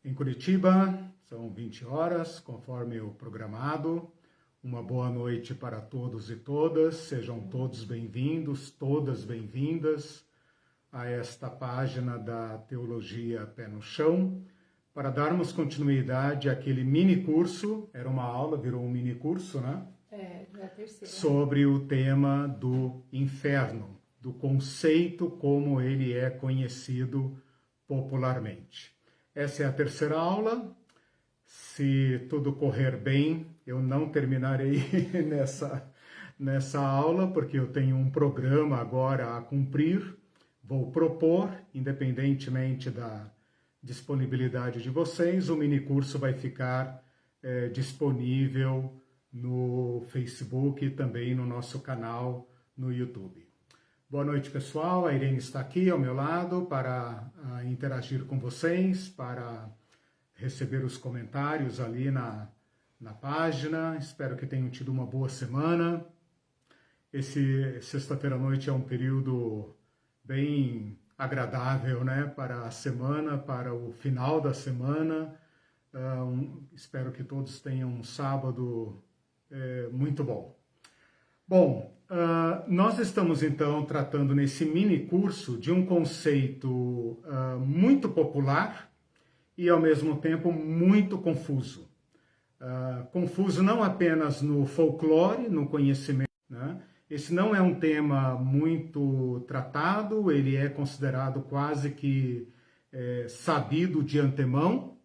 Em Curitiba, são 20 horas, conforme o programado. Uma boa noite para todos e todas. Sejam todos bem-vindos, todas bem-vindas a esta página da Teologia Pé no Chão, para darmos continuidade àquele mini-curso, era uma aula, virou um mini-curso, né? A terceira. Sobre o tema do inferno, do conceito como ele é conhecido popularmente. Essa é a terceira aula. Se tudo correr bem, eu não terminarei nessa aula, porque eu tenho um programa agora a cumprir. Vou propor, independentemente da disponibilidade de vocês, o minicurso vai ficar disponível no Facebook e também no nosso canal no YouTube. Boa noite, pessoal. A Irene está aqui ao meu lado para interagir com vocês, para receber os comentários ali na página. Espero que tenham tido uma boa semana. Esse sexta-feira à noite é um período bem agradável, né, para a semana, para o final da semana. Espero que todos tenham um sábado muito bom. Bom, nós estamos então tratando nesse mini curso de um conceito muito popular e ao mesmo tempo muito confuso. Confuso não apenas no folclore, no conhecimento, né? Esse não é um tema muito tratado, ele é considerado quase que sabido de antemão,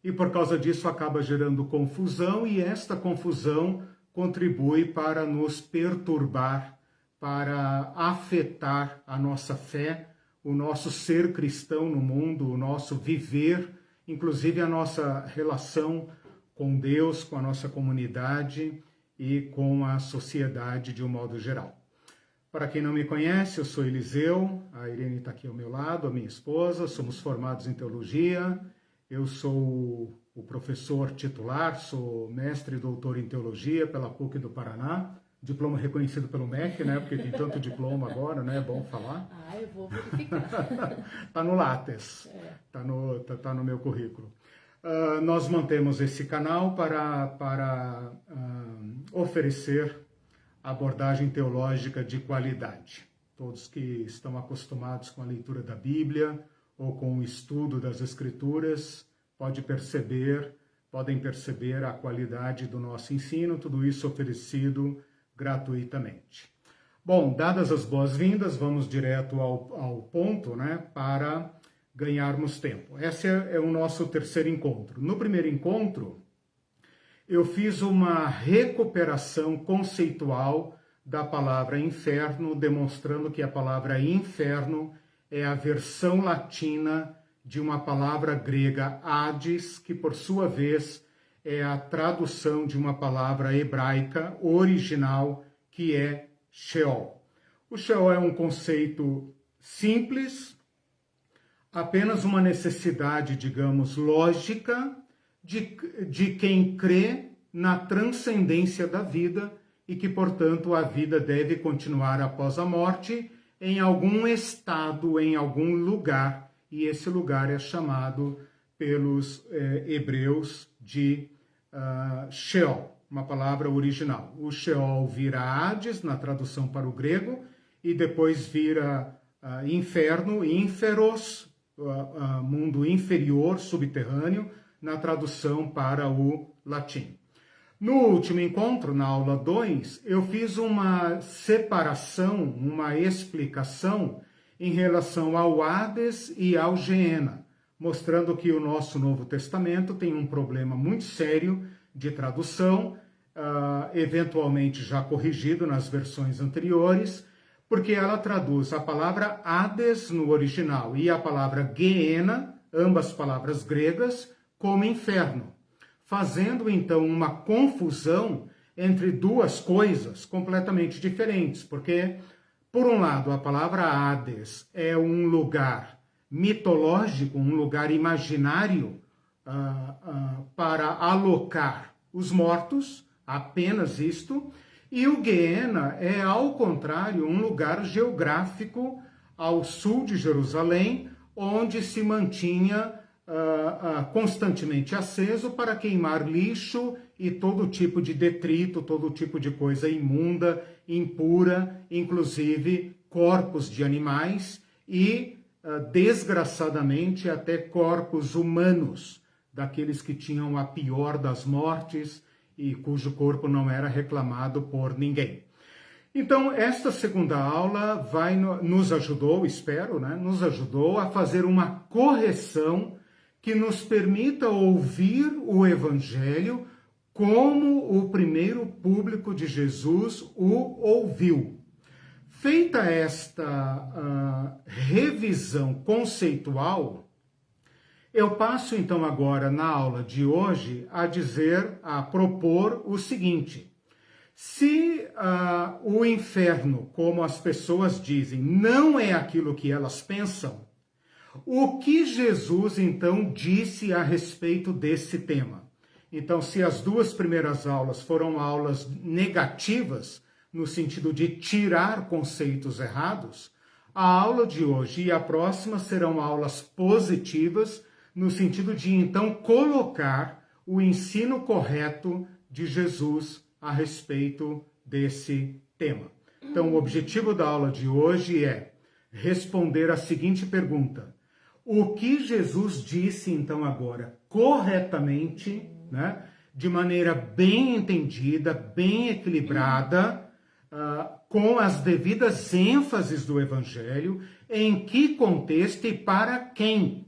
e por causa disso acaba gerando confusão, e esta confusão contribui para nos perturbar, para afetar a nossa fé, o nosso ser cristão no mundo, o nosso viver, inclusive a nossa relação com Deus, com a nossa comunidade e com a sociedade de um modo geral. Para quem não me conhece, eu sou Eliseu, a Irene está aqui ao meu lado, a minha esposa, somos formados em teologia, eu sou o professor titular, sou mestre e doutor em teologia pela PUC do Paraná, diploma reconhecido pelo MEC, né, porque tem tanto diploma agora, né, é bom falar. Eu vou verificar. Está no Lattes, tá no meu currículo. Nós mantemos esse canal para oferecer abordagem teológica de qualidade. Todos que estão acostumados com a leitura da Bíblia ou com o estudo das Escrituras podem perceber a qualidade do nosso ensino, tudo isso oferecido gratuitamente. Bom, dadas as boas-vindas, vamos direto ao ponto, né, para ganharmos tempo. Esse é o nosso terceiro encontro. No primeiro encontro, eu fiz uma recuperação conceitual da palavra inferno, demonstrando que a palavra inferno é a versão latina de uma palavra grega Hades, que por sua vez é a tradução de uma palavra hebraica original, que é Sheol. O Sheol é um conceito simples, apenas uma necessidade, digamos, lógica de quem crê na transcendência da vida e que, portanto, a vida deve continuar após a morte em algum estado, em algum lugar, e esse lugar é chamado pelos hebreus de Sheol, uma palavra original. O Sheol vira Hades, na tradução para o grego, e depois vira inferno, ínferos, mundo inferior, subterrâneo, na tradução para o latim. No último encontro, na aula 2, eu fiz uma separação, uma explicação em relação ao Hades e ao Geena, mostrando que o nosso Novo Testamento tem um problema muito sério de tradução, eventualmente já corrigido nas versões anteriores, porque ela traduz a palavra Hades no original e a palavra Geena, ambas palavras gregas, como inferno, fazendo então uma confusão entre duas coisas completamente diferentes, porque, por um lado, a palavra Hades é um lugar mitológico, um lugar imaginário para alocar os mortos, apenas isto, e o Geena é, ao contrário, um lugar geográfico ao sul de Jerusalém, onde se mantinha constantemente aceso para queimar lixo e todo tipo de detrito, todo tipo de coisa imunda, impura, inclusive corpos de animais e, desgraçadamente, até corpos humanos, daqueles que tinham a pior das mortes e cujo corpo não era reclamado por ninguém. Então, esta segunda aula nos ajudou, espero, né, nos ajudou a fazer uma correção que nos permita ouvir o Evangelho como o primeiro público de Jesus o ouviu. Feita esta revisão conceitual, eu passo então agora na aula de hoje a propor o seguinte: se o inferno, como as pessoas dizem, não é aquilo que elas pensam, o que Jesus então disse a respeito desse tema? Então, se as duas primeiras aulas foram aulas negativas, no sentido de tirar conceitos errados, a aula de hoje e a próxima serão aulas positivas, no sentido de então colocar o ensino correto de Jesus a respeito desse tema. Então, o objetivo da aula de hoje é responder a seguinte pergunta: o que Jesus disse então agora corretamente, né, de maneira bem entendida, bem equilibrada, com as devidas ênfases do Evangelho, em que contexto e para quem?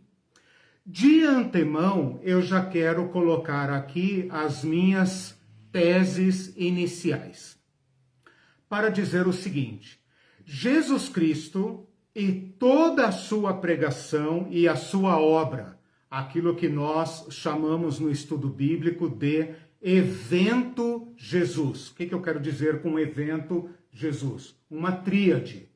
De antemão, eu já quero colocar aqui as minhas teses iniciais, para dizer o seguinte: Jesus Cristo e toda a sua pregação e a sua obra, aquilo que nós chamamos no estudo bíblico de evento Jesus. O que eu quero dizer com evento Jesus? Uma tríade: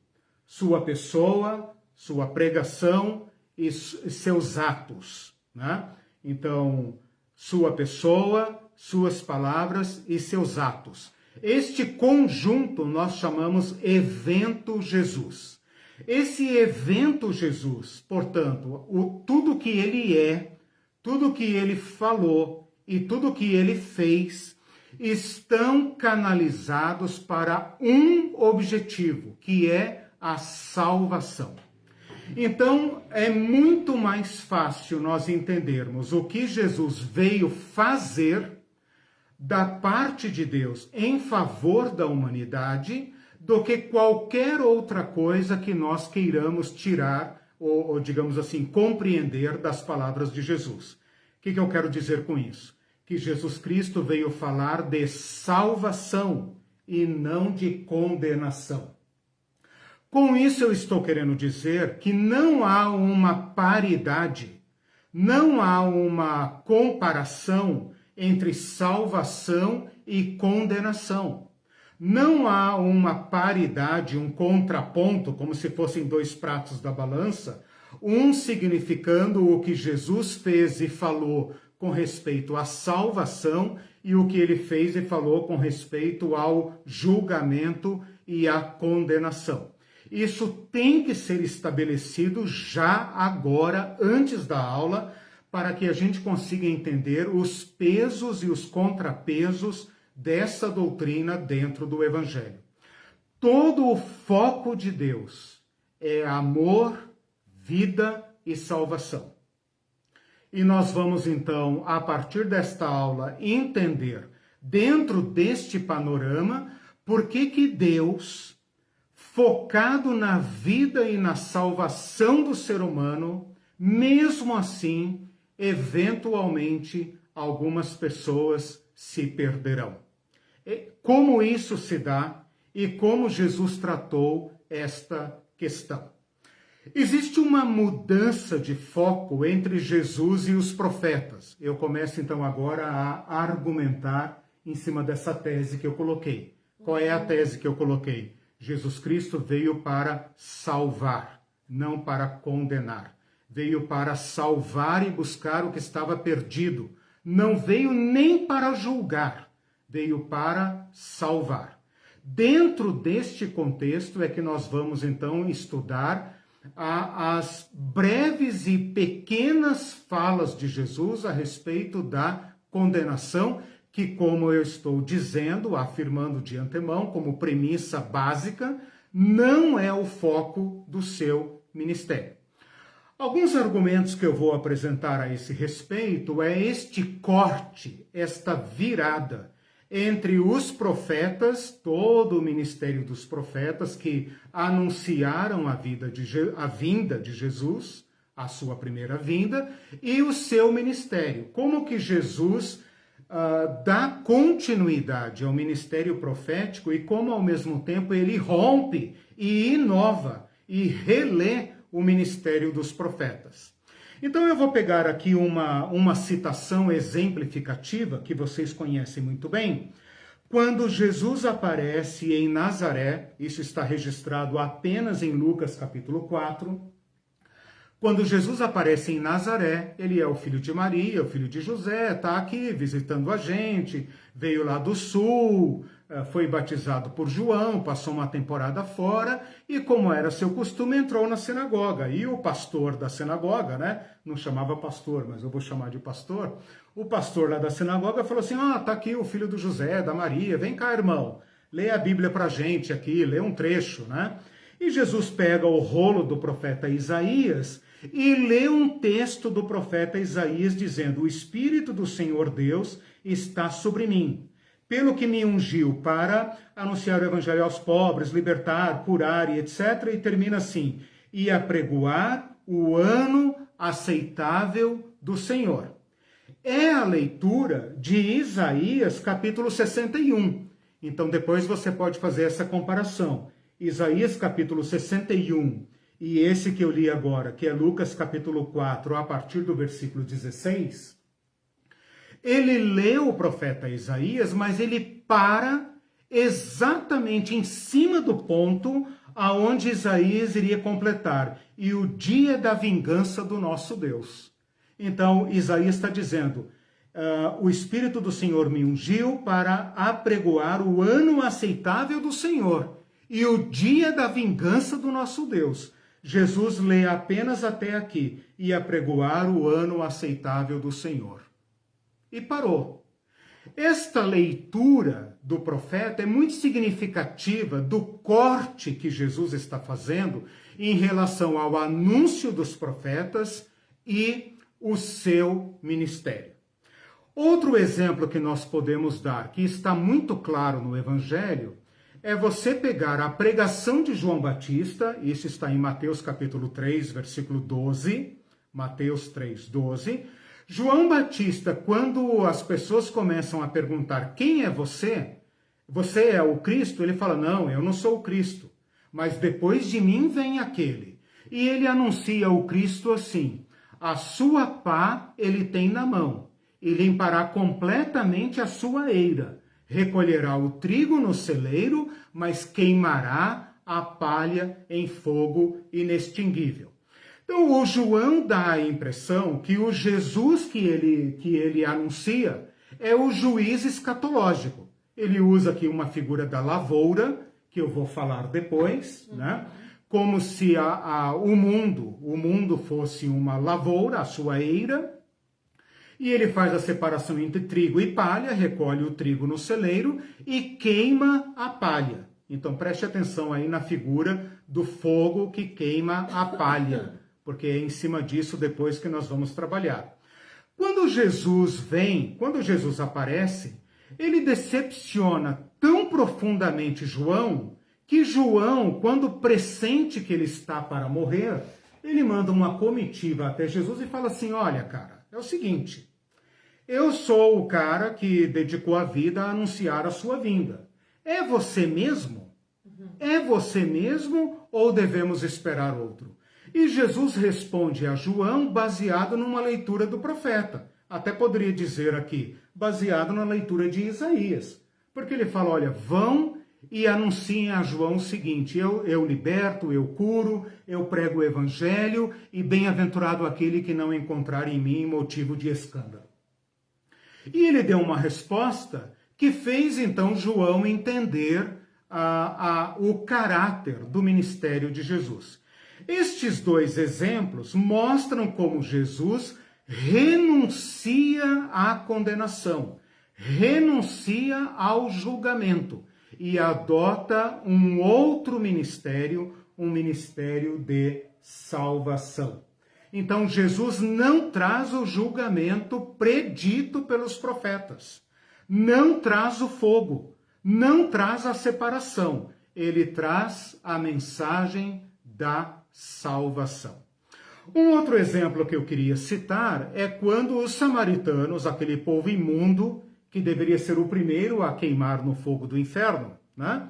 sua pessoa, sua pregação e seus atos, né? Então, sua pessoa, suas palavras e seus atos. Este conjunto nós chamamos evento Jesus. Esse evento Jesus, portanto, tudo que ele é, tudo que ele falou e tudo que ele fez estão canalizados para um objetivo, que é a salvação. Então, é muito mais fácil nós entendermos o que Jesus veio fazer da parte de Deus em favor da humanidade do que qualquer outra coisa que nós queiramos tirar ou digamos assim, compreender das palavras de Jesus. O que eu quero dizer com isso? Que Jesus Cristo veio falar de salvação e não de condenação. Com isso eu estou querendo dizer que não há uma paridade, não há uma comparação entre salvação e condenação. Não há uma paridade, um contraponto, como se fossem dois pratos da balança, um significando o que Jesus fez e falou com respeito à salvação e o que ele fez e falou com respeito ao julgamento e à condenação. Isso tem que ser estabelecido já agora, antes da aula, para que a gente consiga entender os pesos e os contrapesos dessa doutrina dentro do Evangelho. Todo o foco de Deus é amor, vida e salvação. E nós vamos então, a partir desta aula, entender, dentro deste panorama, por que Deus, focado na vida e na salvação do ser humano, mesmo assim, eventualmente, algumas pessoas se perderão. Como isso se dá e como Jesus tratou esta questão? Existe uma mudança de foco entre Jesus e os profetas. Eu começo então agora a argumentar em cima dessa tese que eu coloquei. Qual é a tese que eu coloquei? Jesus Cristo veio para salvar, não para condenar. Veio para salvar e buscar o que estava perdido. Não veio nem para julgar, veio para salvar. Dentro deste contexto é que nós vamos então estudar as breves e pequenas falas de Jesus a respeito da condenação, que, como eu estou dizendo, afirmando de antemão, como premissa básica, não é o foco do seu ministério. Alguns argumentos que eu vou apresentar a esse respeito é este corte, esta virada entre os profetas, todo o ministério dos profetas que anunciaram a vinda de Jesus, a sua primeira vinda, e o seu ministério. Como que Jesus dá continuidade ao ministério profético e como, ao mesmo tempo, ele rompe e inova e relê o ministério dos profetas. Então eu vou pegar aqui uma citação exemplificativa que vocês conhecem muito bem. Quando Jesus aparece em Nazaré, isso está registrado apenas em Lucas capítulo 4. Quando Jesus aparece em Nazaré, ele é o filho de Maria, o filho de José, está aqui visitando a gente, veio lá do sul, foi batizado por João, passou uma temporada fora e, como era seu costume, entrou na sinagoga. E o pastor da sinagoga, né, não chamava pastor, mas eu vou chamar de pastor, o pastor lá da sinagoga falou assim, tá aqui o filho do José, da Maria, vem cá, irmão, lê a Bíblia pra gente aqui, lê um trecho, né? E Jesus pega o rolo do profeta Isaías e lê um texto do profeta Isaías dizendo, o Espírito do Senhor Deus está sobre mim, pelo que me ungiu para anunciar o evangelho aos pobres, libertar, curar e etc. E termina assim, e apregoar o ano aceitável do Senhor. É a leitura de Isaías capítulo 61. Então depois você pode fazer essa comparação. Isaías capítulo 61 e esse que eu li agora, que é Lucas capítulo 4, a partir do versículo 16, ele lê o profeta Isaías, mas ele para exatamente em cima do ponto aonde Isaías iria completar, e o dia da vingança do nosso Deus. Então, Isaías está dizendo, o Espírito do Senhor me ungiu para apregoar o ano aceitável do Senhor e o dia da vingança do nosso Deus. Jesus lê apenas até aqui, e apregoar o ano aceitável do Senhor. E parou. Esta leitura do profeta é muito significativa do corte que Jesus está fazendo em relação ao anúncio dos profetas e o seu ministério. Outro exemplo que nós podemos dar, que está muito claro no Evangelho, é você pegar a pregação de João Batista, isso está em Mateus capítulo 3, versículo 12, Mateus 3, 12. João Batista, quando as pessoas começam a perguntar quem é você? Você é o Cristo? Ele fala, não, eu não sou o Cristo, mas depois de mim vem aquele. E ele anuncia o Cristo assim, a sua pá ele tem na mão, e limpará completamente a sua eira. Recolherá o trigo no celeiro, mas queimará a palha em fogo inextinguível. Então, o João dá a impressão que o Jesus que ele anuncia é o juiz escatológico. Ele usa aqui uma figura da lavoura, que eu vou falar depois, né? Como se o mundo fosse uma lavoura, a sua eira, e ele faz a separação entre trigo e palha, recolhe o trigo no celeiro e queima a palha. Então preste atenção aí na figura do fogo que queima a palha, porque é em cima disso depois que nós vamos trabalhar. Quando Jesus aparece, ele decepciona tão profundamente João, que João, quando pressente que ele está para morrer, ele manda uma comitiva até Jesus e fala assim, olha, cara, é o seguinte, eu sou o cara que dedicou a vida a anunciar a sua vinda. É você mesmo? É você mesmo ou devemos esperar outro? E Jesus responde a João baseado numa leitura do profeta. Até poderia dizer aqui, baseado na leitura de Isaías. Porque ele fala, olha, vão e anunciem a João o seguinte, eu liberto, eu curo, eu prego o evangelho e bem-aventurado aquele que não encontrar em mim motivo de escândalo. E ele deu uma resposta que fez então João entender o caráter do ministério de Jesus. Estes dois exemplos mostram como Jesus renuncia à condenação, renuncia ao julgamento e adota um outro ministério, um ministério de salvação. Então, Jesus não traz o julgamento predito pelos profetas, não traz o fogo, não traz a separação, ele traz a mensagem da salvação. Um outro exemplo que eu queria citar é quando os samaritanos, aquele povo imundo, que deveria ser o primeiro a queimar no fogo do inferno, né?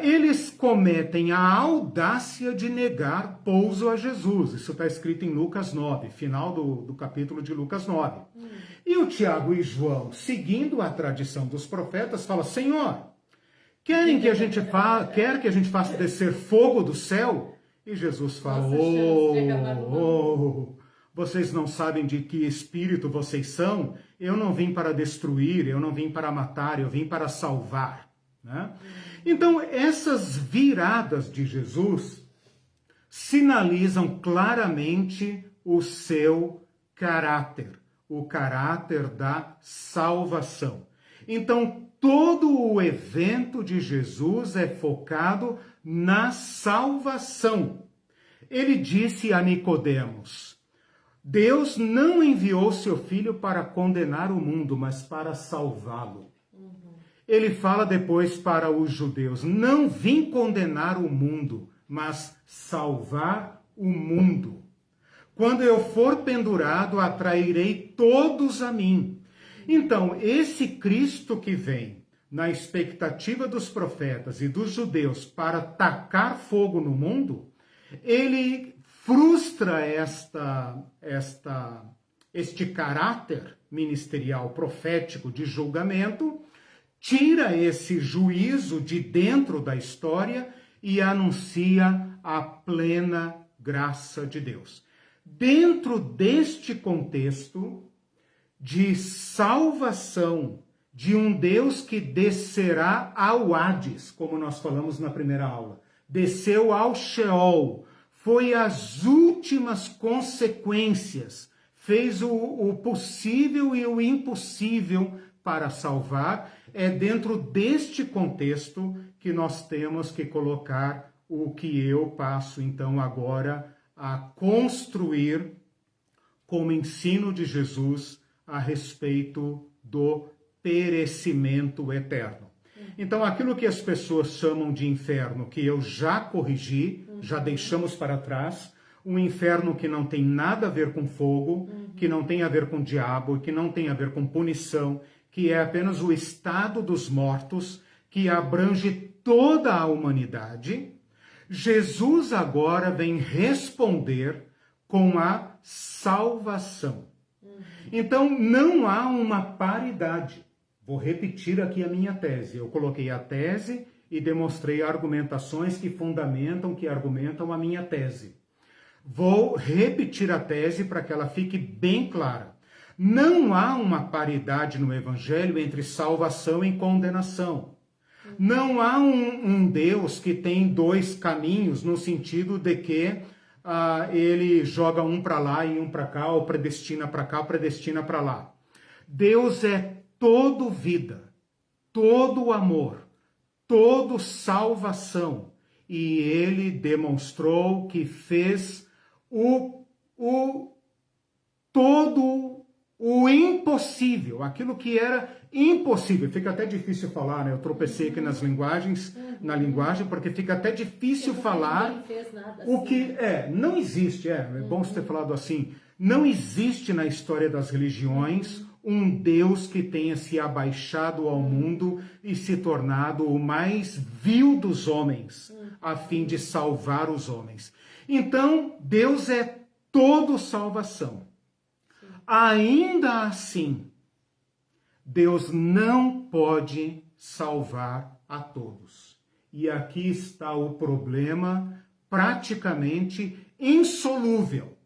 Eles cometem a audácia de negar pouso a Jesus. Isso está escrito em Lucas 9, final do capítulo de Lucas 9. E o Tiago e João, seguindo a tradição dos profetas, falam: Senhor, quer que a gente faça descer fogo do céu? E Jesus fala: vocês não sabem de que espírito vocês são? Eu não vim para destruir, eu não vim para matar, eu vim para salvar. Né? Então, essas viradas de Jesus sinalizam claramente o seu caráter, o caráter da salvação. Então, todo o evento de Jesus é focado na salvação. Ele disse a Nicodemos: Deus não enviou seu filho para condenar o mundo, mas para salvá-lo. Ele fala depois para os judeus: não vim condenar o mundo, mas salvar o mundo. Quando eu for pendurado, atrairei todos a mim. Então, esse Cristo que vem na expectativa dos profetas e dos judeus para tacar fogo no mundo, ele frustra este caráter ministerial profético de julgamento, tira esse juízo de dentro da história e anuncia a plena graça de Deus. Dentro deste contexto de salvação de um Deus que descerá ao Hades, como nós falamos na primeira aula, desceu ao Sheol, foi as últimas consequências, fez o possível e o impossível para salvar. É dentro deste contexto que nós temos que colocar o que eu passo então agora a construir como ensino de Jesus a respeito do perecimento eterno. Então, aquilo que as pessoas chamam de inferno, que eu já corrigi, já deixamos para trás, um inferno que não tem nada a ver com fogo, que não tem a ver com diabo, que não tem a ver com punição, que é apenas o estado dos mortos, que abrange toda a humanidade. Jesus agora vem responder com a salvação. Então, não há uma paridade. Vou repetir aqui a minha tese. Eu coloquei a tese e demonstrei argumentações que fundamentam, que argumentam a minha tese. Vou repetir a tese para que ela fique bem clara. Não há uma paridade no Evangelho entre salvação e condenação. Não há um Deus que tem dois caminhos, no sentido de que ele joga um para lá e um para cá, ou predestina para cá, ou predestina para lá. Deus é todo vida, todo amor, todo salvação. E ele demonstrou que fez todo o impossível, aquilo que era impossível. Fica até difícil falar, né? Eu tropecei aqui na linguagem, porque fica até difícil falar o que não existe. É bom você ter falado assim. Não existe na história das religiões um Deus que tenha se abaixado ao mundo e se tornado o mais vil dos homens, a fim de salvar os homens. Então, Deus é todo salvação. Ainda assim, Deus não pode salvar a todos. E aqui está o problema praticamente insolúvel.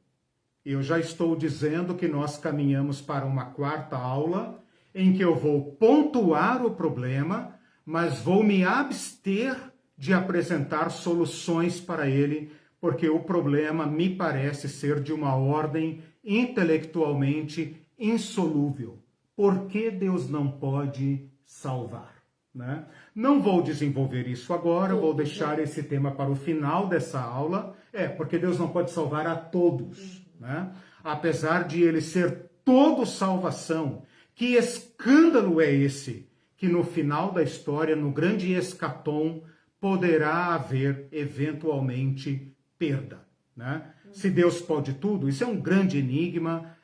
Eu já estou dizendo que nós caminhamos para uma quarta aula em que eu vou pontuar o problema, mas vou me abster de apresentar soluções para ele, porque o problema me parece ser de uma ordem intelectualmente insolúvel. Por que Deus não pode salvar? Né? Não vou desenvolver isso agora, vou deixar esse tema para o final dessa aula. Porque Deus não pode salvar a todos. Né? Apesar de ele ser todo salvação, que escândalo é esse? Que no final da história, no grande escatom, poderá haver eventualmente perda. Né? Se Deus pode tudo, isso é um grande enigma.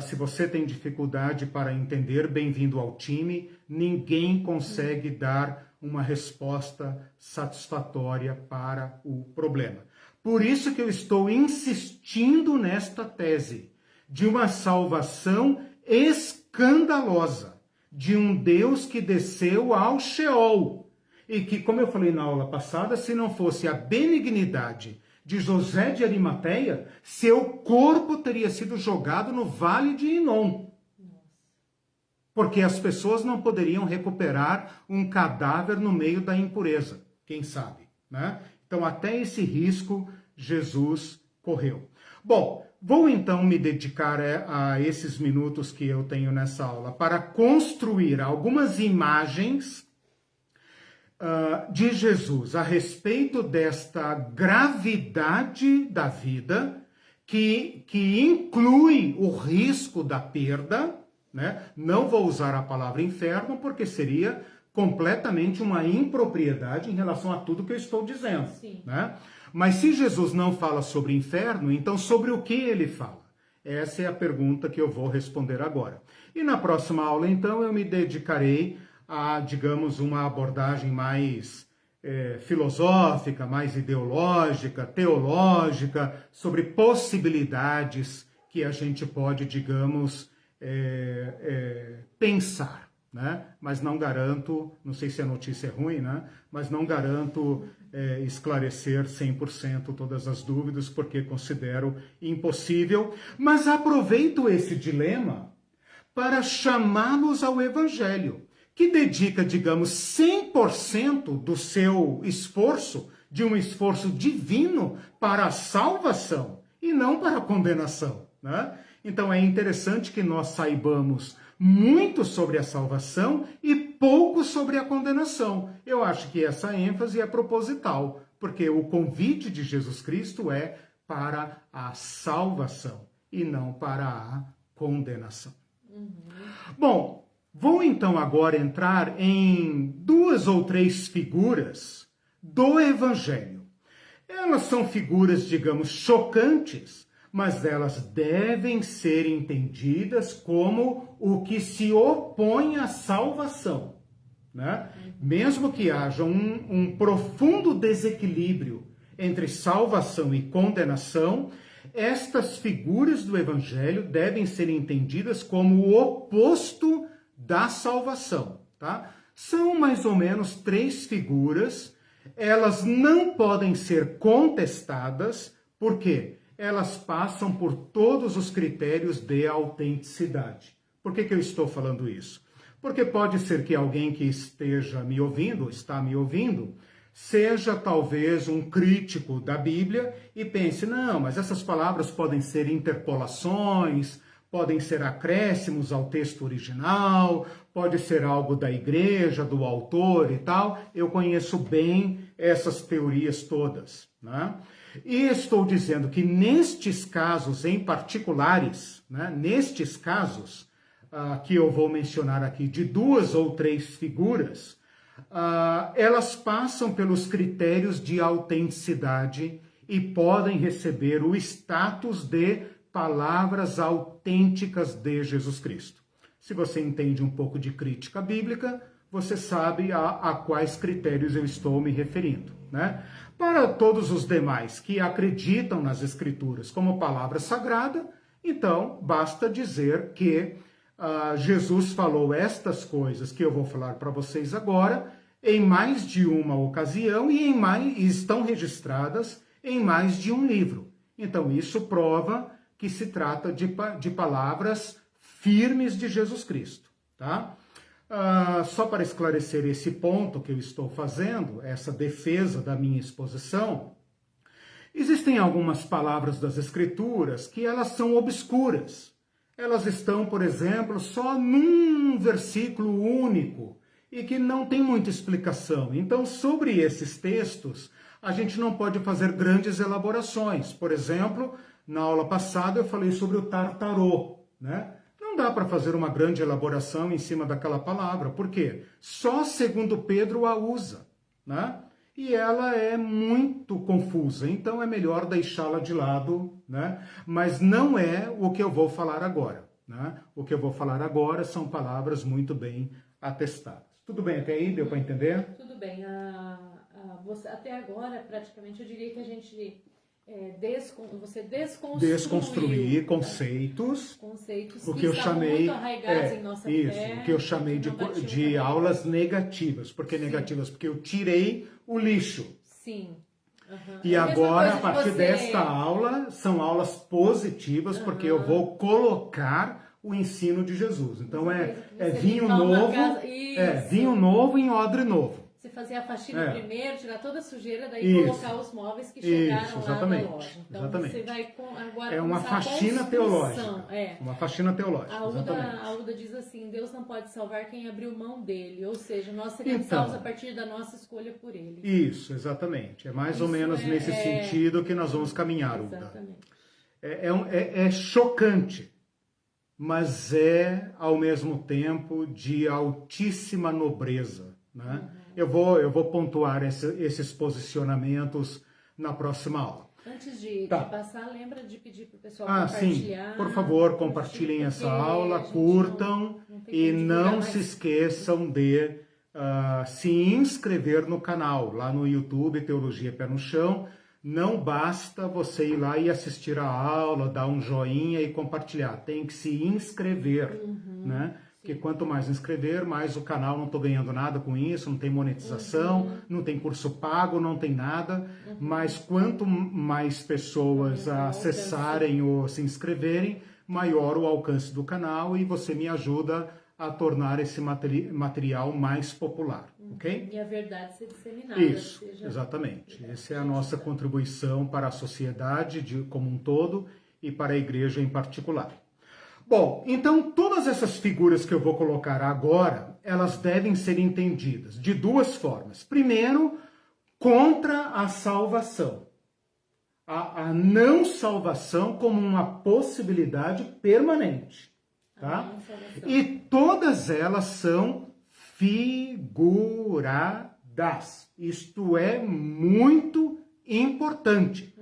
Se você tem dificuldade para entender, bem-vindo ao time. Ninguém consegue dar uma resposta satisfatória para o problema. Por isso que eu estou insistindo nesta tese de uma salvação escandalosa, de um Deus que desceu ao Sheol e que, como eu falei na aula passada, se não fosse a benignidade de José de Arimateia, seu corpo teria sido jogado no vale de Inom. Porque as pessoas não poderiam recuperar um cadáver no meio da impureza, quem sabe, né? Então, até esse risco, Jesus correu. Bom, vou então me dedicar a esses minutos que eu tenho nessa aula para construir algumas imagens de Jesus a respeito desta gravidade da vida, que inclui o risco da perda, né? Não vou usar a palavra inferno, porque seria completamente uma impropriedade em relação a tudo que eu estou dizendo. Né? Mas se Jesus não fala sobre inferno, então sobre o que ele fala? Essa é a pergunta que eu vou responder agora. E na próxima aula, então, eu me dedicarei a, digamos, uma abordagem mais filosófica, mais ideológica, teológica, sobre possibilidades que a gente pode, digamos, pensar. Né? Mas não garanto, não sei se a notícia é ruim, né? Mas não garanto esclarecer 100% todas as dúvidas, porque considero impossível. Mas aproveito esse dilema para chamá-los ao Evangelho, que dedica, digamos, 100% do seu esforço, de um esforço divino, para a salvação e não para a condenação. Né? Então é interessante que nós saibamos muito sobre a salvação e pouco sobre a condenação. Eu acho que essa ênfase é proposital, porque o convite de Jesus Cristo é para a salvação e não para a condenação. Bom, vou então agora entrar em 2 ou 3 figuras do Evangelho. Elas são figuras, digamos, chocantes, mas elas devem ser entendidas como o que se opõe à salvação. Né? Mesmo que haja um profundo desequilíbrio entre salvação e condenação, estas figuras do Evangelho devem ser entendidas como o oposto da salvação. Tá? São mais ou menos 3 figuras, elas não podem ser contestadas, por quê? Elas passam por todos os critérios de autenticidade. Por que eu estou falando isso? Porque pode ser que alguém que esteja me ouvindo, ou está me ouvindo, seja talvez um crítico da Bíblia e pense, não, mas essas palavras podem ser interpolações, podem ser acréscimos ao texto original, pode ser algo da igreja, do autor e tal. Eu conheço bem essas teorias todas, né? E estou dizendo que nestes casos em particulares, né, nestes casos que eu vou mencionar aqui, de 2 ou 3 figuras, elas passam pelos critérios de autenticidade e podem receber o status de palavras autênticas de Jesus Cristo. Se você entende um pouco de crítica bíblica, você sabe a quais critérios eu estou me referindo, né? Para todos os demais que acreditam nas Escrituras como palavra sagrada, então basta dizer que Jesus falou estas coisas que eu vou falar para vocês agora em mais de uma ocasião e estão registradas em mais de um livro. Então isso prova que se trata de palavras firmes de Jesus Cristo, tá? Só para esclarecer esse ponto que eu estou fazendo, essa defesa da minha exposição, Existem algumas palavras das Escrituras que elas são obscuras. Elas estão, por exemplo, só num versículo único e que não tem muita explicação. Então, sobre esses textos, a gente não pode fazer grandes elaborações. Por exemplo, na aula passada eu falei sobre o tartarô, né? Não dá para fazer uma grande elaboração em cima daquela palavra. Por quê? Só segundo Pedro a usa, né? E ela é muito confusa, então é melhor deixá-la de lado, né? Mas não é o que eu vou falar agora, né? O que eu vou falar agora são palavras muito bem atestadas. Tudo bem até aí? Deu para entender? Tudo bem. Até agora, praticamente, eu diria que a gente você Desconstruir conceitos o que eu chamei muito arraigados em nossa fé, o que eu chamei de aulas negativas. Por que negativas? Porque eu tirei o lixo. Sim. Uhum. E agora, a partir desta aula, são aulas positivas, porque eu vou colocar o ensino de Jesus. Então vinho novo, vinho novo em odre novo. Você fazer a faxina primeiro, tirar toda a sujeira, daí colocar os móveis que chegaram lá na loja. Então você vai agora uma faxina teológica. Uma faxina teológica. A Uda diz assim: Deus não pode salvar quem abriu mão dele. Ou seja, nós seremos salvos a partir da nossa escolha por ele. Isso, exatamente. É mais ou menos nesse sentido que nós vamos caminhar, Uda. Exatamente. É chocante, mas ao mesmo tempo de altíssima nobreza, né? Eu vou pontuar esses posicionamentos na próxima aula. Antes de passar, lembra de pedir para o pessoal compartilhar. Sim, por favor, compartilhem essa aula, curtam e não se esqueçam de se inscrever no canal, lá no YouTube, Teologia Pé no Chão. Não basta você ir lá e assistir a aula, dar um joinha e compartilhar. Tem que se inscrever, né? Porque quanto mais inscrever, mais o canal, não estou ganhando nada com isso, não tem monetização, não tem curso pago, não tem nada. Mas quanto mais pessoas acessarem ou se inscreverem, maior o alcance do canal e você me ajuda a tornar esse material mais popular, ok? E a verdade ser disseminada. Isso, exatamente. Essa é a nossa contribuição para a sociedade como um todo e para a igreja em particular. Bom, então todas essas figuras que eu vou colocar agora, elas devem ser entendidas de duas formas. Primeiro, contra a salvação. A não salvação como uma possibilidade permanente. Tá? E todas elas são figuradas. Isto é muito importante.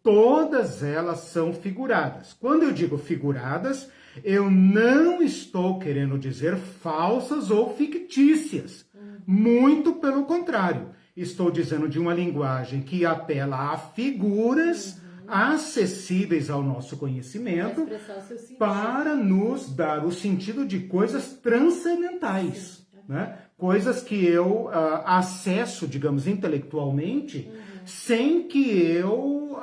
Todas elas são figuradas. Quando eu digo figuradas, eu não estou querendo dizer falsas ou fictícias. Muito pelo contrário. Estou dizendo de uma linguagem que apela a figuras acessíveis ao nosso conhecimento para nos dar o sentido de coisas transcendentais, né? Coisas que eu acesso, digamos, intelectualmente, sem que eu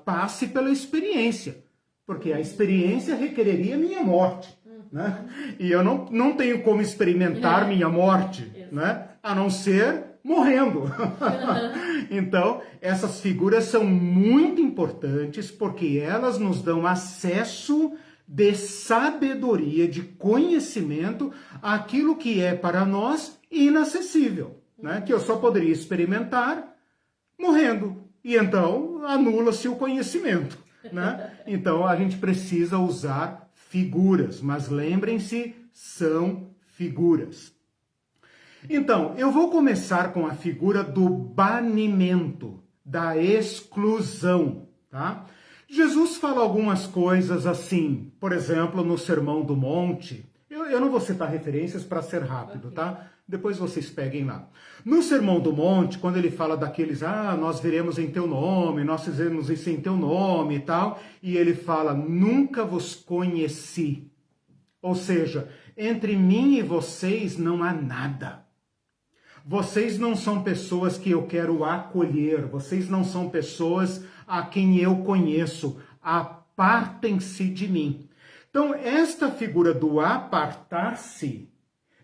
passe pela experiência, porque a experiência requereria minha morte, né? E eu não tenho como experimentar minha morte, né? A não ser morrendo. Então, essas figuras são muito importantes porque elas nos dão acesso de sabedoria, de conhecimento, àquilo que é para nós inacessível, né? Que eu só poderia experimentar morrendo. E então, anula-se o conhecimento, né? Então, a gente precisa usar figuras, mas lembrem-se, são figuras. Então, eu vou começar com a figura do banimento, da exclusão, tá? Jesus fala algumas coisas assim, por exemplo, no Sermão do Monte. Eu não vou citar referências para ser rápido, tá? Depois vocês peguem lá. No Sermão do Monte, quando ele fala daqueles, nós veremos em teu nome, nós fizemos isso em teu nome e tal, e ele fala, nunca vos conheci. Ou seja, entre mim e vocês não há nada. Vocês não são pessoas que eu quero acolher, vocês não são pessoas a quem eu conheço, apartem-se de mim. Então, esta figura do apartar-se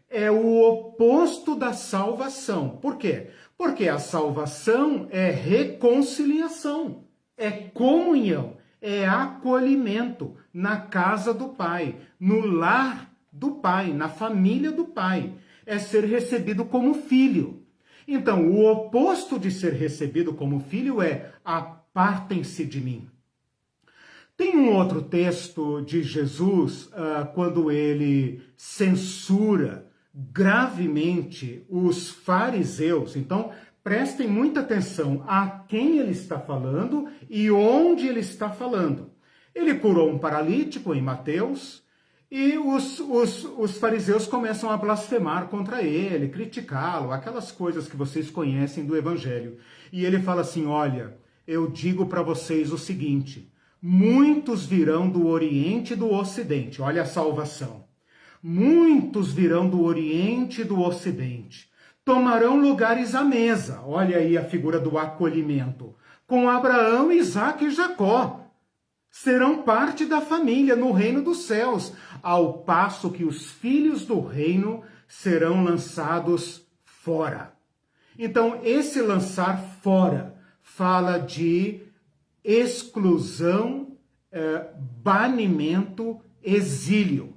é o oposto da salvação. Por quê? Porque a salvação é reconciliação, é comunhão, é acolhimento na casa do Pai, no lar do Pai, na família do Pai. É ser recebido como filho. Então, o oposto de ser recebido como filho é apartem-se de mim. Tem um outro texto de Jesus, quando ele censura gravemente os fariseus. Então, prestem muita atenção a quem ele está falando e onde ele está falando. Ele curou um paralítico em Mateus e os fariseus começam a blasfemar contra ele, criticá-lo, aquelas coisas que vocês conhecem do Evangelho. E ele fala assim, olha, eu digo para vocês o seguinte, muitos virão do Oriente e do Ocidente, olha a salvação. Muitos virão do Oriente e do Ocidente, tomarão lugares à mesa, olha aí a figura do acolhimento, com Abraão, Isaque e Jacó. Serão parte da família no reino dos céus, ao passo que os filhos do reino serão lançados fora. Então, esse lançar fora fala de exclusão, banimento, exílio.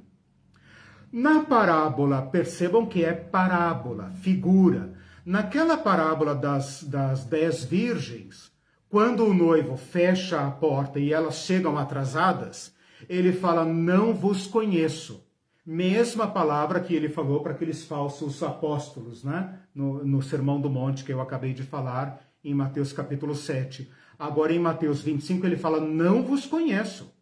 Na parábola, percebam que é parábola, figura. Naquela parábola das 10 virgens, quando o noivo fecha a porta e elas chegam atrasadas, ele fala, não vos conheço. Mesma palavra que ele falou para aqueles falsos apóstolos, né? No Sermão do Monte, que eu acabei de falar, em Mateus capítulo 7. Agora, em Mateus 25, ele fala, não vos conheço.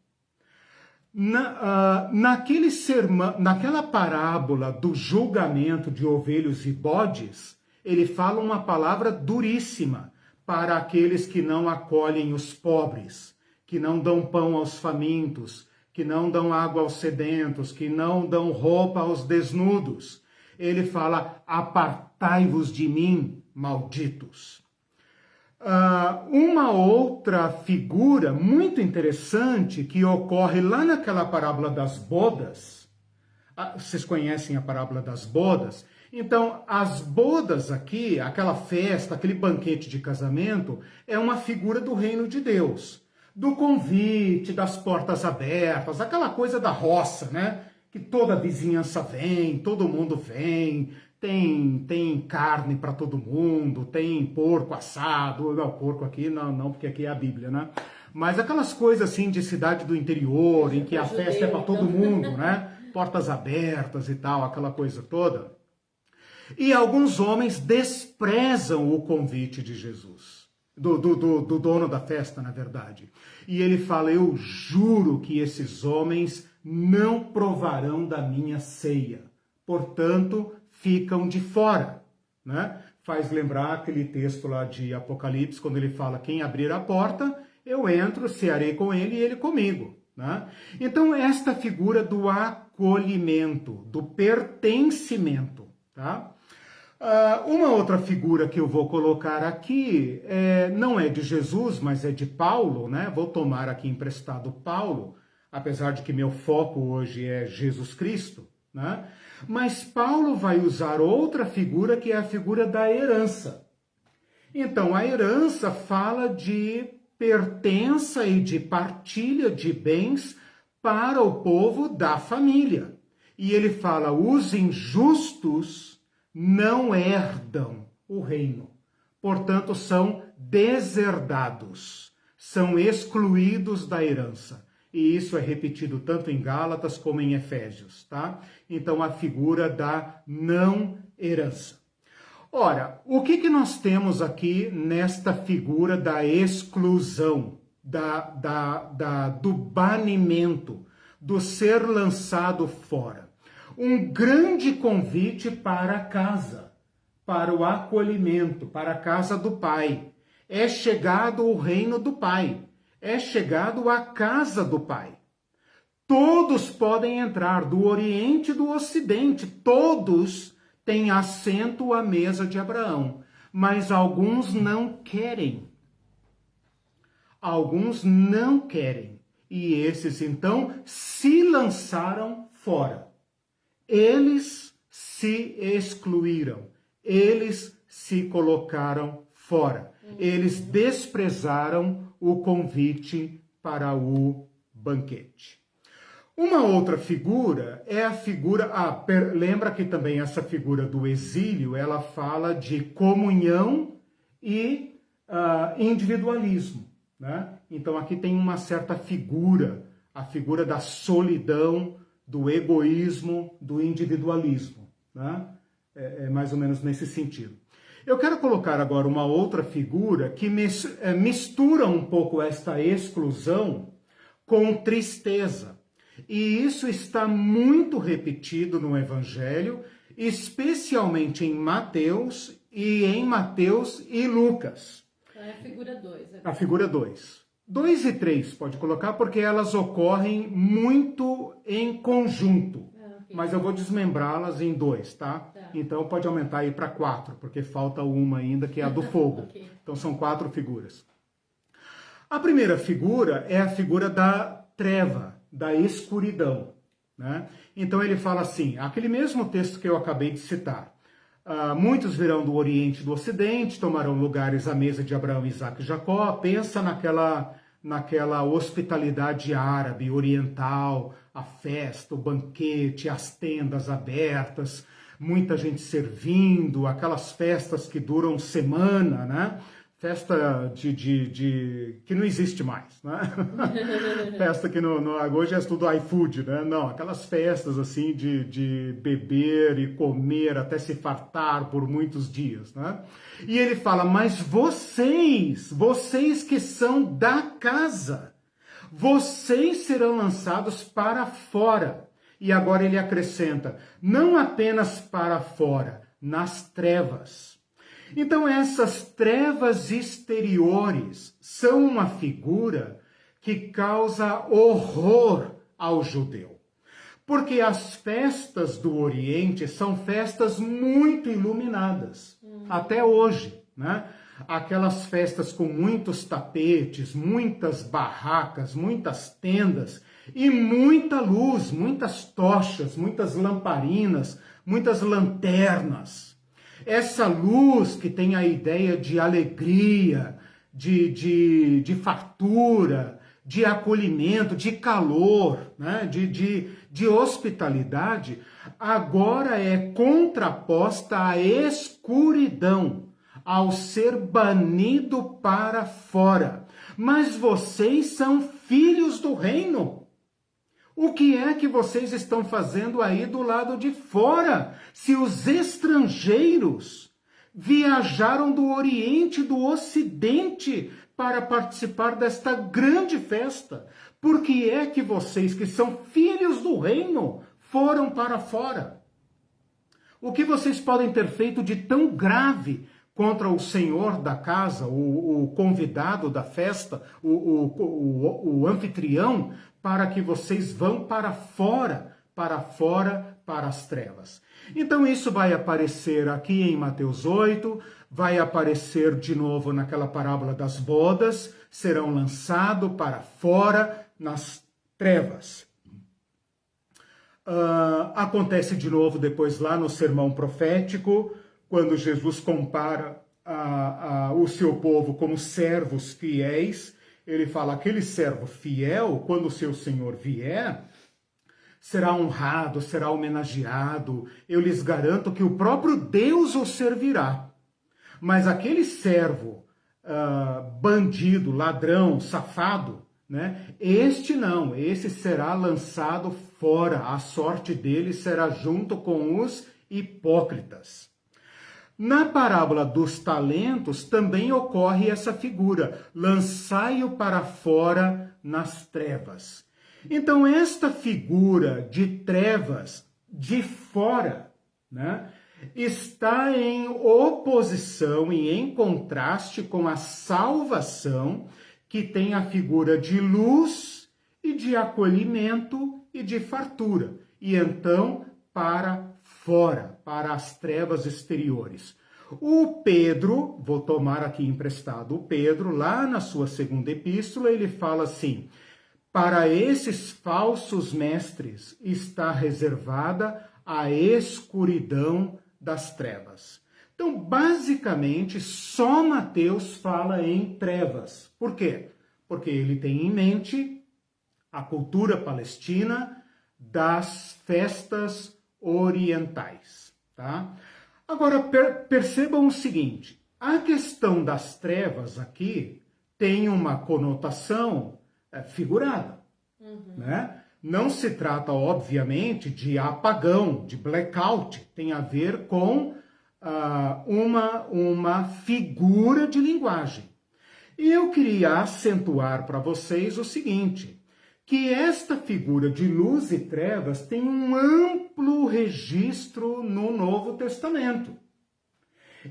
Naquela parábola do julgamento de ovelhos e bodes, ele fala uma palavra duríssima para aqueles que não acolhem os pobres, que não dão pão aos famintos, que não dão água aos sedentos, que não dão roupa aos desnudos. Ele fala, apartai-vos de mim, malditos. Uma outra figura muito interessante que ocorre lá naquela parábola das bodas, vocês conhecem a parábola das bodas? Então, as bodas aqui, aquela festa, aquele banquete de casamento, é uma figura do reino de Deus, do convite, das portas abertas, aquela coisa da roça, né? Que toda a vizinhança vem, todo mundo vem, tem carne para todo mundo, tem porco assado, não, porco aqui não, porque aqui é a Bíblia, né? Mas aquelas coisas assim de cidade do interior, em que a festa é para todo mundo, né? Portas abertas e tal, aquela coisa toda. E alguns homens desprezam o convite de Jesus, do dono da festa, na verdade. E ele fala, eu juro que esses homens não provarão da minha ceia. Portanto, ficam de fora, né? Faz lembrar aquele texto lá de Apocalipse, quando ele fala, quem abrir a porta, eu entro, cearei com ele e ele comigo, né? Então, esta figura do acolhimento, do pertencimento, tá? Uma outra figura que eu vou colocar aqui, não é de Jesus, mas é de Paulo, né? Vou tomar aqui emprestado Paulo, apesar de que meu foco hoje é Jesus Cristo, né? Mas Paulo vai usar outra figura que é a figura da herança. Então, a herança fala de pertença e de partilha de bens para o povo da família. E ele fala, os injustos não herdam o reino. Portanto, são deserdados, são excluídos da herança. E isso é repetido tanto em Gálatas como em Efésios, tá? Então, a figura da não herança. Ora, o que nós temos aqui nesta figura da exclusão, do banimento, do ser lançado fora? Um grande convite para a casa, para o acolhimento, para a casa do Pai. É chegado o reino do Pai. É chegado a casa do Pai. Todos podem entrar, do Oriente e do Ocidente, todos têm assento à mesa de Abraão, mas alguns não querem. Alguns não querem, e esses então se lançaram fora. Eles se excluíram, eles se colocaram fora. Eles desprezaram o convite para o banquete. Uma outra figura é a figura... lembra que também essa figura do exílio, ela fala de comunhão e individualismo, né? Então aqui tem uma certa figura, a figura da solidão, do egoísmo, do individualismo, né? É mais ou menos nesse sentido. Eu quero colocar agora uma outra figura que mistura um pouco esta exclusão com tristeza. E isso está muito repetido no Evangelho, especialmente em Mateus e Lucas. É a figura 2. A figura 2. 2 e 3 pode colocar, porque elas ocorrem muito em conjunto. Okay. Mas eu vou desmembrá-las em 2, tá? Então pode aumentar aí para 4, porque falta uma ainda, que é a do fogo. Okay. Então são 4 figuras. A primeira figura é a figura da treva, da escuridão, né? Então ele fala assim, aquele mesmo texto que eu acabei de citar. Muitos virão do Oriente e do Ocidente, tomarão lugares à mesa de Abraão, Isaque e Jacó. Pensa naquela hospitalidade árabe, oriental, a festa, o banquete, as tendas abertas, muita gente servindo, aquelas festas que duram semana, né? Festa que não existe mais, né? Festa que hoje é tudo iFood, né? Não, aquelas festas assim de beber e comer até se fartar por muitos dias, né? E ele fala, mas vocês que são da casa, vocês serão lançados para fora. E agora ele acrescenta, não apenas para fora, nas trevas. Então essas trevas exteriores são uma figura que causa horror ao judeu. Porque as festas do Oriente são festas muito iluminadas, até hoje, né? Aquelas festas com muitos tapetes, muitas barracas, muitas tendas e muita luz, muitas tochas, muitas lamparinas, muitas lanternas. Essa luz que tem a ideia de alegria, de fartura, de acolhimento, de calor, né? de hospitalidade, agora é contraposta à escuridão, ao ser banido para fora. Mas vocês são filhos do reino. O que é que vocês estão fazendo aí do lado de fora? Se os estrangeiros viajaram do Oriente e do Ocidente para participar desta grande festa, por que é que vocês, que são filhos do reino, foram para fora? O que vocês podem ter feito de tão grave contra o senhor da casa, o convidado da festa, o anfitrião, para que vocês vão para fora, para as trevas. Então isso vai aparecer aqui em Mateus 8, vai aparecer de novo naquela parábola das bodas, serão lançados para fora nas trevas. Acontece de novo depois lá no sermão profético, quando Jesus compara o seu povo como servos fiéis. Ele fala, aquele servo fiel, quando o seu senhor vier, será honrado, será homenageado. Eu lhes garanto que o próprio Deus o servirá. Mas aquele servo bandido, ladrão, safado, né? Este não, esse será lançado fora. A sorte dele será junto com os hipócritas. Na parábola dos talentos também ocorre essa figura, lançai-o para fora nas trevas. Então esta figura de trevas de fora, né, está em oposição e em contraste com a salvação, que tem a figura de luz e de acolhimento e de fartura. E então para fora, para as trevas exteriores. O Pedro, vou tomar aqui emprestado o Pedro, lá na sua segunda epístola, ele fala assim, para esses falsos mestres está reservada a escuridão das trevas. Então, basicamente, só Mateus fala em trevas. Por quê? Porque ele tem em mente a cultura palestina das festas orientais, tá? Agora, percebam o seguinte, a questão das trevas aqui tem uma conotação figurada, né? Não se trata, obviamente, de apagão, de blackout, tem a ver com uma figura de linguagem. E eu queria acentuar para vocês o seguinte, que esta figura de luz e trevas tem um amplo registro no Novo Testamento,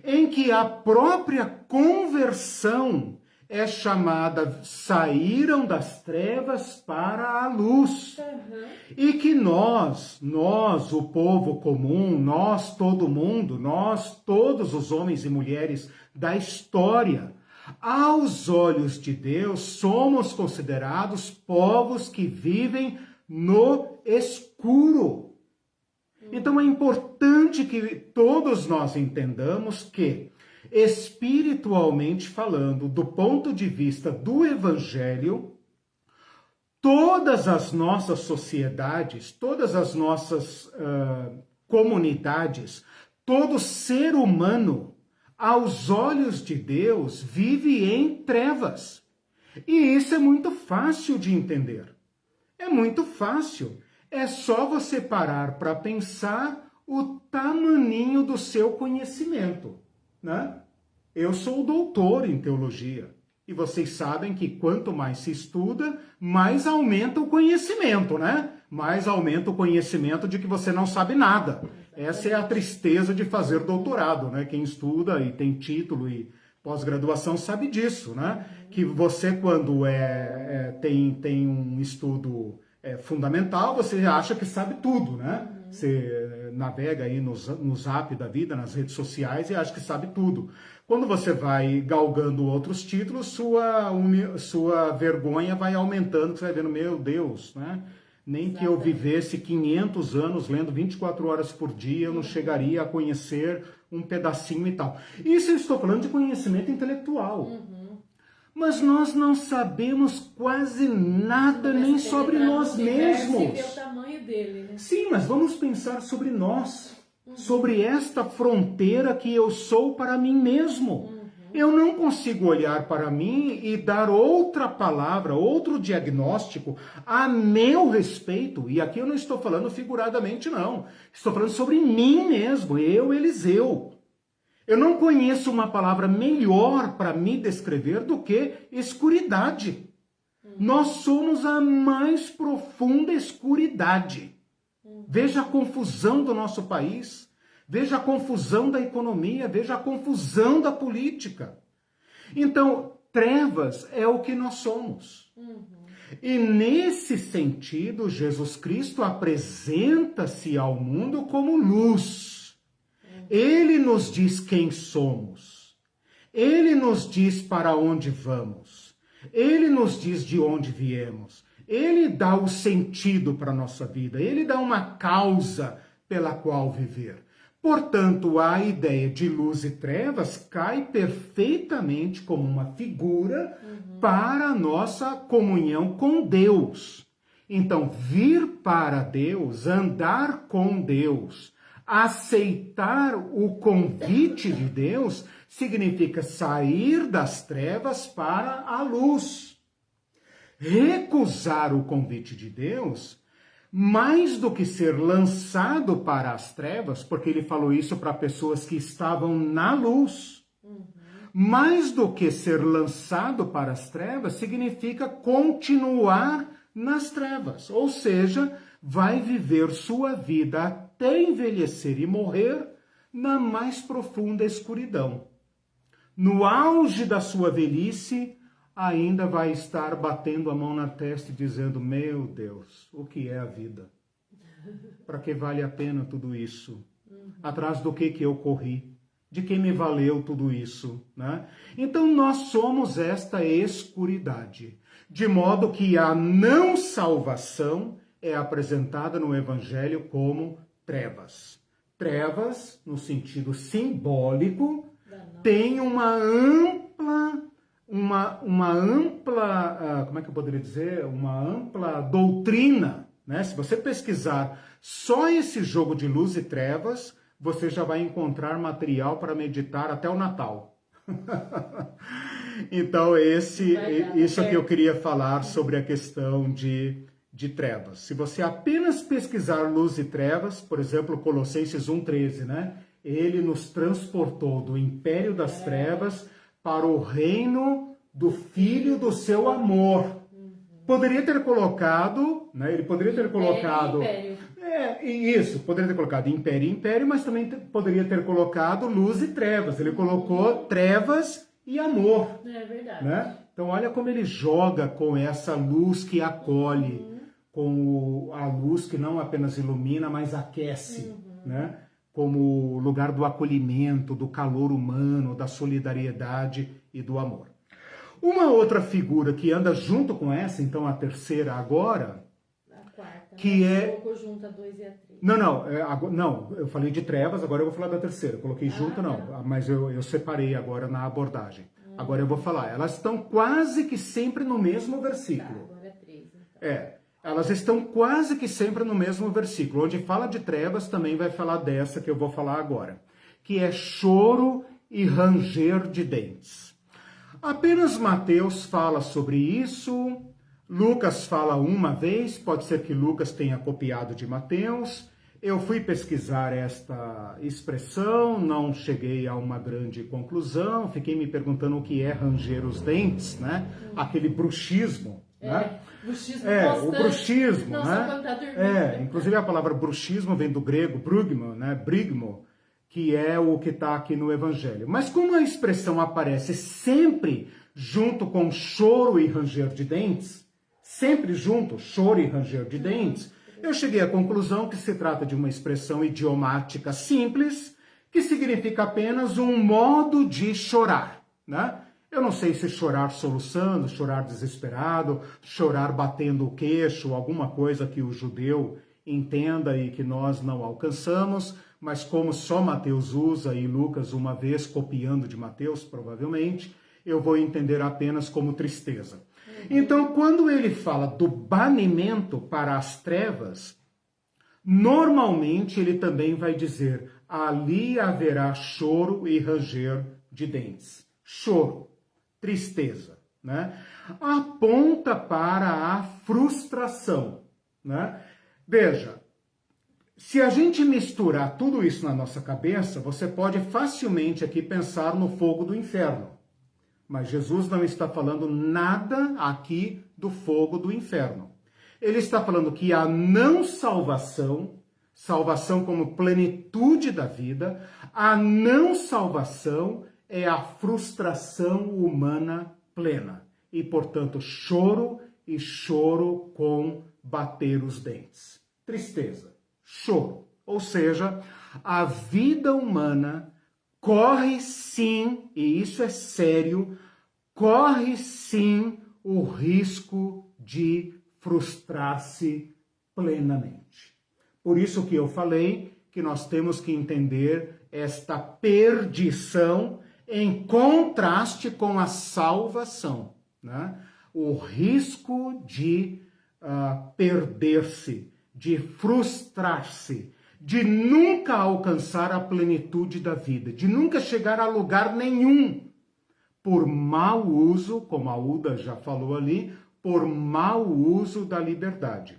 em que a própria conversão é chamada, saíram das trevas para a luz. E que nós, o povo comum, nós, todo mundo, nós, todos os homens e mulheres da história, aos olhos de Deus, somos considerados povos que vivem no escuro. Então é importante que todos nós entendamos que, espiritualmente falando, do ponto de vista do Evangelho, todas as nossas sociedades, todas as nossas comunidades, todo ser humano, aos olhos de Deus, vive em trevas. E isso é muito fácil de entender. É muito fácil. É só você parar para pensar o tamaninho do seu conhecimento, né? Eu sou doutor em teologia. E vocês sabem que quanto mais se estuda, mais aumenta o conhecimento, né? Mais aumenta o conhecimento de que você não sabe nada. Essa é a tristeza de fazer doutorado, né? Quem estuda e tem título e pós-graduação sabe disso, né? Que você, quando tem um estudo fundamental, você acha que sabe tudo, né? Você navega aí no Zap da vida, nas redes sociais, e acha que sabe tudo. Quando você vai galgando outros títulos, sua vergonha vai aumentando, você vai vendo, meu Deus, né? Nem que eu vivesse 500 anos lendo 24 horas por dia, eu não chegaria a conhecer um pedacinho e tal. Isso eu estou falando de conhecimento intelectual. Mas nós não sabemos quase nada nem sobre nós mesmos. E ver o tamanho dele, né? Sim, mas vamos pensar sobre nós, sobre esta fronteira que eu sou para mim mesmo. Eu não consigo olhar para mim e dar outra palavra, outro diagnóstico a meu respeito. E aqui eu não estou falando figuradamente, não. Estou falando sobre mim mesmo, eu, Eliseu. Eu não conheço uma palavra melhor para me descrever do que escuridade. Nós somos a mais profunda escuridade. Veja a confusão do nosso país. Veja a confusão da economia, veja a confusão da política. Então, trevas é o que nós somos. E nesse sentido, Jesus Cristo apresenta-se ao mundo como luz. Ele nos diz quem somos. Ele nos diz para onde vamos. Ele nos diz de onde viemos. Ele dá o sentido para a nossa vida. Ele dá uma causa pela qual viver. Portanto, a ideia de luz e trevas cai perfeitamente como uma figura para a nossa comunhão com Deus. Então, vir para Deus, andar com Deus, aceitar o convite de Deus, significa sair das trevas para a luz. Recusar o convite de Deus, mais do que ser lançado para as trevas, porque ele falou isso para pessoas que estavam na luz, mais do que ser lançado para as trevas, significa continuar nas trevas, ou seja, vai viver sua vida até envelhecer e morrer na mais profunda escuridão. No auge da sua velhice, ainda vai estar batendo a mão na testa e dizendo, meu Deus, o que é a vida? Para que vale a pena tudo isso? Atrás do que eu corri? De que me valeu tudo isso? Né? Então nós somos esta escuridade, de modo que a não salvação é apresentada no Evangelho como trevas. trevas, no sentido simbólico, tem uma ampla, como é que eu poderia dizer? Uma ampla doutrina, né? Se você pesquisar só esse jogo de luz e trevas, você já vai encontrar material para meditar até o Natal. Então, isso que eu queria falar sobre a questão de trevas. Se você apenas pesquisar luz e trevas, por exemplo, Colossenses 1,13, né? Ele nos transportou do império das trevas para o reino do Filho do seu amor. Poderia ter colocado, né? Ele poderia ter colocado... Isso, poderia ter colocado império e império, mas também poderia ter colocado luz e trevas. Ele colocou trevas e amor. É verdade. Né? Então, olha como ele joga com essa luz que acolhe, com a luz que não apenas ilumina, mas aquece, né? Como lugar do acolhimento, do calor humano, da solidariedade e do amor. Uma outra figura que anda junto com essa, então a terceira agora, a quarta, que né? é... Colocou junto a 2 e a 3. Não, eu falei de trevas, agora eu vou falar da terceira. Coloquei junto, não, mas eu separei agora na abordagem. Agora eu vou falar. Elas estão quase que sempre no mesmo versículo. Agora é 3. Então. Elas estão quase que sempre no mesmo versículo. Onde fala de trevas, também vai falar dessa que eu vou falar agora. Que é choro e ranger de dentes. Apenas Mateus fala sobre isso. Lucas fala uma vez, pode ser que Lucas tenha copiado de Mateus. Eu fui pesquisar esta expressão, não cheguei a uma grande conclusão, fiquei me perguntando o que é ranger os dentes, né? Aquele bruxismo, né? Bruxismo o bruxismo, não, né? Só quando tá dormindo. Inclusive a palavra bruxismo vem do grego brugmo, né? Brigmo, que é o que está aqui no Evangelho. Mas como a expressão aparece sempre junto com choro e ranger de dentes, sempre junto, choro e ranger de dentes, eu cheguei à conclusão que se trata de uma expressão idiomática simples, que significa apenas um modo de chorar, né? Eu não sei se chorar soluçando, chorar desesperado, chorar batendo o queixo, alguma coisa que o judeu entenda e que nós não alcançamos, mas como só Mateus usa e Lucas uma vez copiando de Mateus, provavelmente, eu vou entender apenas como tristeza. Então, quando ele fala do banimento para as trevas, normalmente ele também vai dizer, ali haverá choro e ranger de dentes. Choro, tristeza, né? Aponta para a frustração, né? Veja, se a gente misturar tudo isso na nossa cabeça, você pode facilmente aqui pensar no fogo do inferno. Mas Jesus não está falando nada aqui do fogo do inferno. Ele está falando que a não salvação, salvação como plenitude da vida, a não salvação é a frustração humana plena. E, portanto, choro e choro com bater os dentes. Tristeza, choro. Ou seja, a vida humana corre sim, e isso é sério, corre sim o risco de frustrar-se plenamente. Por isso que eu falei que nós temos que entender esta perdição em contraste com a salvação, né? O risco de perder-se, de frustrar-se, de nunca alcançar a plenitude da vida, de nunca chegar a lugar nenhum, por mau uso, como a Uda já falou ali, por mau uso da liberdade.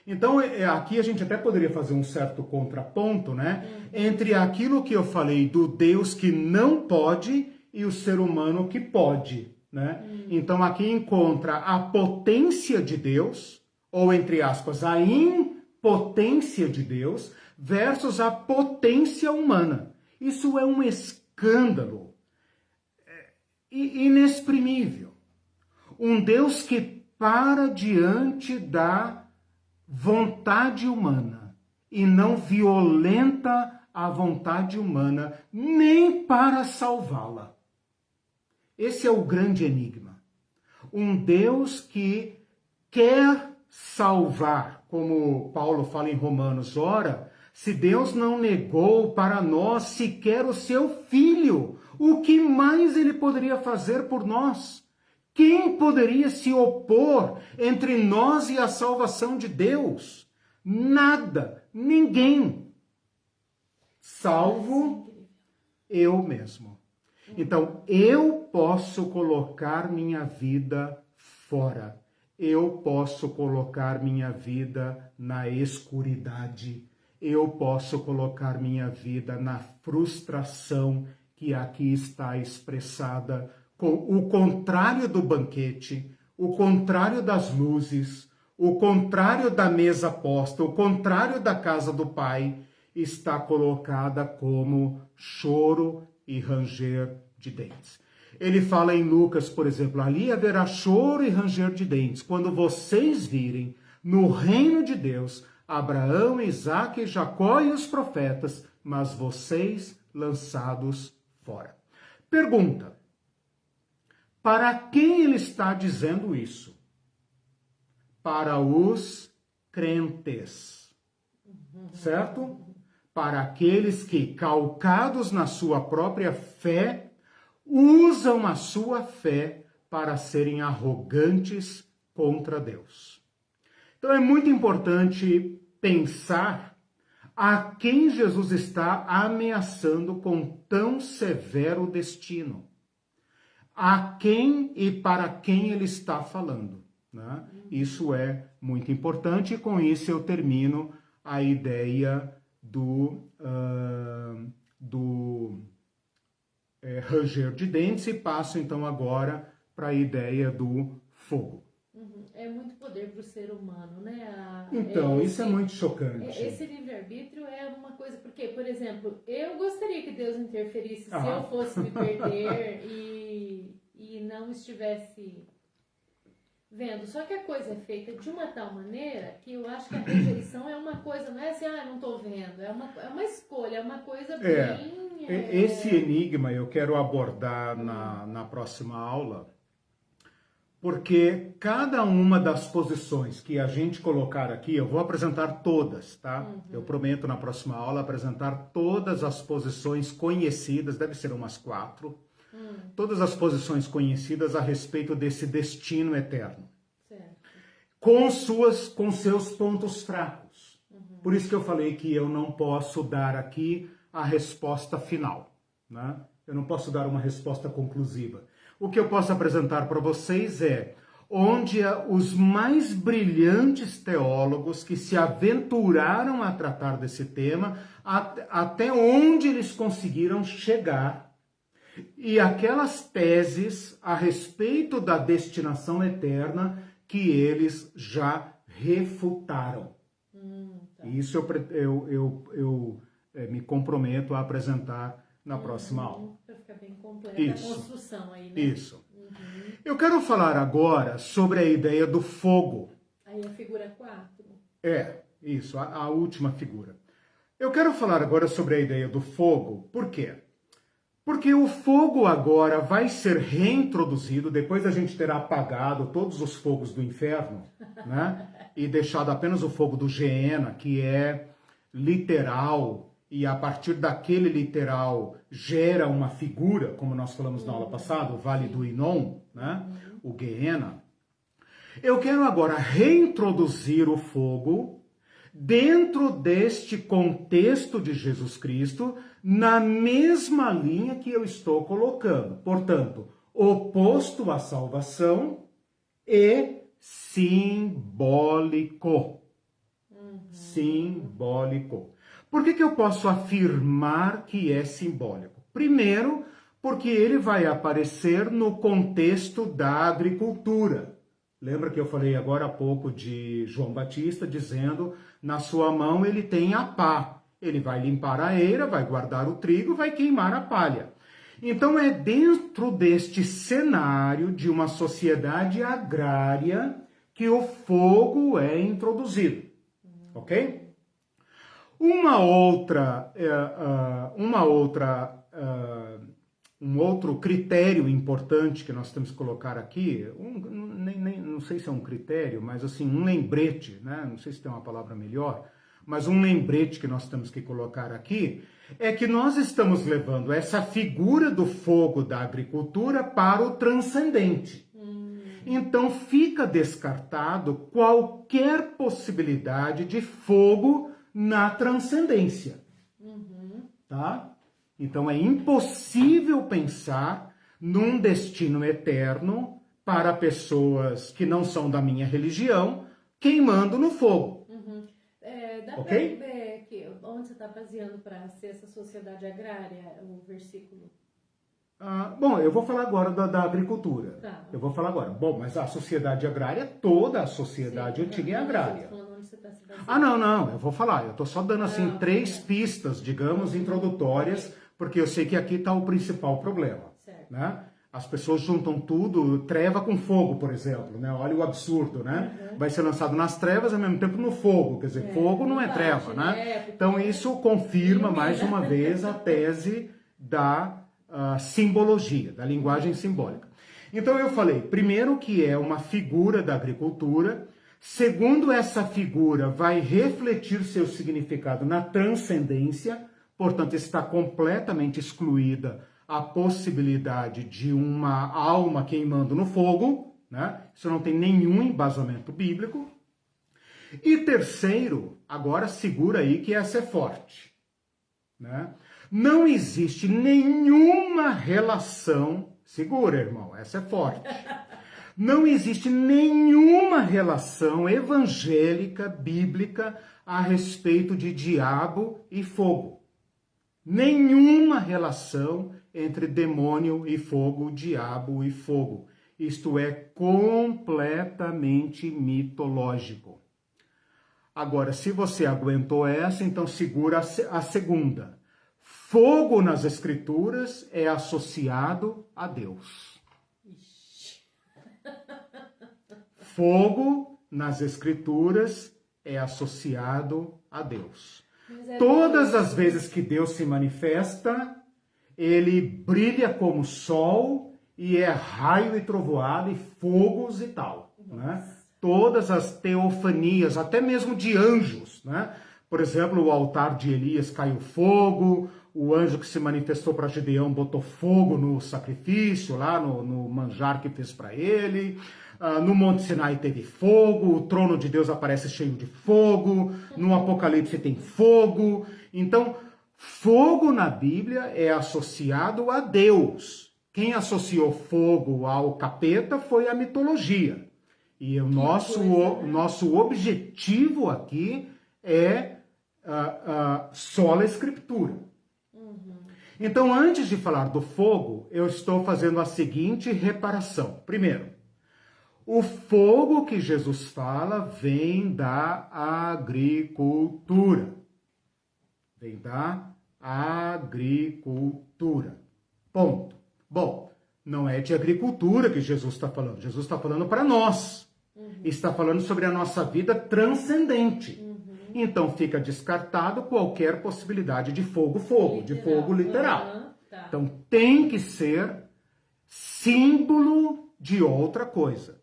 Então, aqui a gente até poderia fazer um certo contraponto, né? Entre aquilo que eu falei do Deus que não pode e o ser humano que pode, né? Então, aqui encontra a potência de Deus, ou entre aspas, a impotência de Deus, versus a potência humana. Isso é um escândalo inexprimível. Um Deus que para diante da vontade humana e não violenta a vontade humana nem para salvá-la. Esse é o grande enigma. Um Deus que quer salvar, como Paulo fala em Romanos, ora, Se Deus não negou para nós sequer o seu Filho, o que mais ele poderia fazer por nós? Quem poderia se opor entre nós e a salvação de Deus? Nada, ninguém, salvo eu mesmo. Então, eu posso colocar minha vida fora. Eu posso colocar minha vida na escuridade. Eu posso colocar minha vida na frustração que aqui está expressada, com o contrário do banquete, o contrário das luzes, o contrário da mesa posta, o contrário da casa do Pai, está colocada como choro e ranger de dentes. Ele fala em Lucas, por exemplo, ali haverá choro e ranger de dentes, quando vocês virem no reino de Deus Abraão, Isaque, Jacó e os profetas, mas vocês lançados fora. Pergunta: para quem ele está dizendo isso? Para os crentes, certo? Para aqueles que, calcados na sua própria fé, usam a sua fé para serem arrogantes contra Deus. Então é muito importante pensar a quem Jesus está ameaçando com tão severo destino. A quem e para quem ele está falando, né? Isso é muito importante e com isso eu termino a ideia do ranger de dentes e passo então agora para a ideia do fogo. É muito poder para o ser humano, né? Então, isso é muito chocante. Esse livre-arbítrio é uma coisa, porque, por exemplo, eu gostaria que Deus interferisse se eu fosse me perder e não estivesse vendo. Só que a coisa é feita de uma tal maneira que eu acho que a rejeição é uma coisa, não é assim, não estou vendo, é uma escolha, é uma coisa bem... Esse enigma eu quero abordar na próxima aula, porque cada uma das posições que a gente colocar aqui, eu vou apresentar todas, tá? Eu prometo na próxima aula apresentar todas as posições conhecidas, deve ser umas 4, todas as posições conhecidas a respeito desse destino eterno. Certo. Com seus pontos fracos. Por isso que eu falei que eu não posso dar aqui a resposta final, né? Eu não posso dar uma resposta conclusiva. O que eu posso apresentar para vocês é onde os mais brilhantes teólogos que se aventuraram a tratar desse tema, até onde eles conseguiram chegar, e aquelas teses a respeito da destinação eterna que eles já refutaram. Tá. Isso eu me comprometo a apresentar na próxima aula. Para ficar bem completa a construção aí, né? Isso. Eu quero falar agora sobre a ideia do fogo. Aí a figura 4. Isso, a última figura. Eu quero falar agora sobre a ideia do fogo. Por quê? Porque o fogo agora vai ser reintroduzido, depois da gente ter apagado todos os fogos do inferno, né? E deixado apenas o fogo do Geena, que é literal, e a partir daquele literal gera uma figura, como nós falamos na aula passada, o Vale do Inon, né? O Geena. Eu quero agora reintroduzir o fogo dentro deste contexto de Jesus Cristo, na mesma linha que eu estou colocando. Portanto, oposto à salvação e simbólico. Simbólico. Por que eu posso afirmar que é simbólico? Primeiro, porque ele vai aparecer no contexto da agricultura. Lembra que eu falei agora há pouco de João Batista dizendo, na sua mão ele tem a pá. Ele vai limpar a eira, vai guardar o trigo, vai queimar a palha. Então é dentro deste cenário de uma sociedade agrária que o fogo é introduzido. Ok? Um outro critério importante que nós temos que colocar aqui, não sei se é um critério, mas assim, um lembrete, né? Não sei se tem uma palavra melhor, mas um lembrete que nós temos que colocar aqui é que nós estamos levando essa figura do fogo da agricultura para o transcendente. Então fica descartado qualquer possibilidade de fogo na transcendência. Tá? Então é impossível pensar num destino eterno para pessoas que não são da minha religião, queimando no fogo. Dá ok? para ver onde você está baseando para ser essa sociedade agrária, o versículo? Bom, eu vou falar agora da agricultura. Tá. Eu vou falar agora. Bom, mas a sociedade agrária, toda a sociedade antiga é agrária. Onde você tá se baseando. Não, eu vou falar. Eu estou só dando assim 3 pistas, digamos, introdutórias, porque eu sei que aqui está o principal problema. Certo. Né? As pessoas juntam tudo, treva com fogo, por exemplo, né? Olha o absurdo, né? Vai ser lançado nas trevas ao mesmo tempo no fogo, quer dizer, fogo não é treva, né? Então isso confirma mais uma vez a tese da simbologia, da linguagem simbólica. Então eu falei, primeiro que é uma figura da agricultura, segundo essa figura vai refletir seu significado na transcendência, portanto está completamente excluída a possibilidade de uma alma queimando no fogo, né? Isso não tem nenhum embasamento bíblico. E terceiro, agora segura aí que essa é forte, né? Não existe nenhuma relação, segura, irmão, essa é forte. Não existe nenhuma relação evangélica, bíblica, a respeito de diabo e fogo. Nenhuma relação entre demônio e fogo, diabo e fogo. Isto é completamente mitológico. Agora, se você aguentou essa, então segura a segunda. Fogo nas Escrituras é associado a Deus. Fogo nas Escrituras é associado a Deus. Todas as vezes que Deus se manifesta, ele brilha como sol e é raio e trovoada e fogos e tal, né? Todas as teofanias, até mesmo de anjos, né? Por exemplo, o altar de Elias caiu fogo, o anjo que se manifestou para Gideão botou fogo no sacrifício, lá no manjar que fez para ele. No Monte Sinai teve fogo, o trono de Deus aparece cheio de fogo, no Apocalipse tem fogo. Então, fogo na Bíblia é associado a Deus. Quem associou fogo ao capeta foi a mitologia. E o nosso objetivo aqui é sola Escritura. Então, antes de falar do fogo, eu estou fazendo a seguinte reparação. Primeiro, o fogo que Jesus fala vem da agricultura. Vem da agricultura. Ponto. Bom, não é de agricultura que Jesus está falando. Jesus está falando para nós. Está falando sobre a nossa vida transcendente. Então fica descartado qualquer possibilidade de fogo literal. Tá. Então tem que ser símbolo de outra coisa.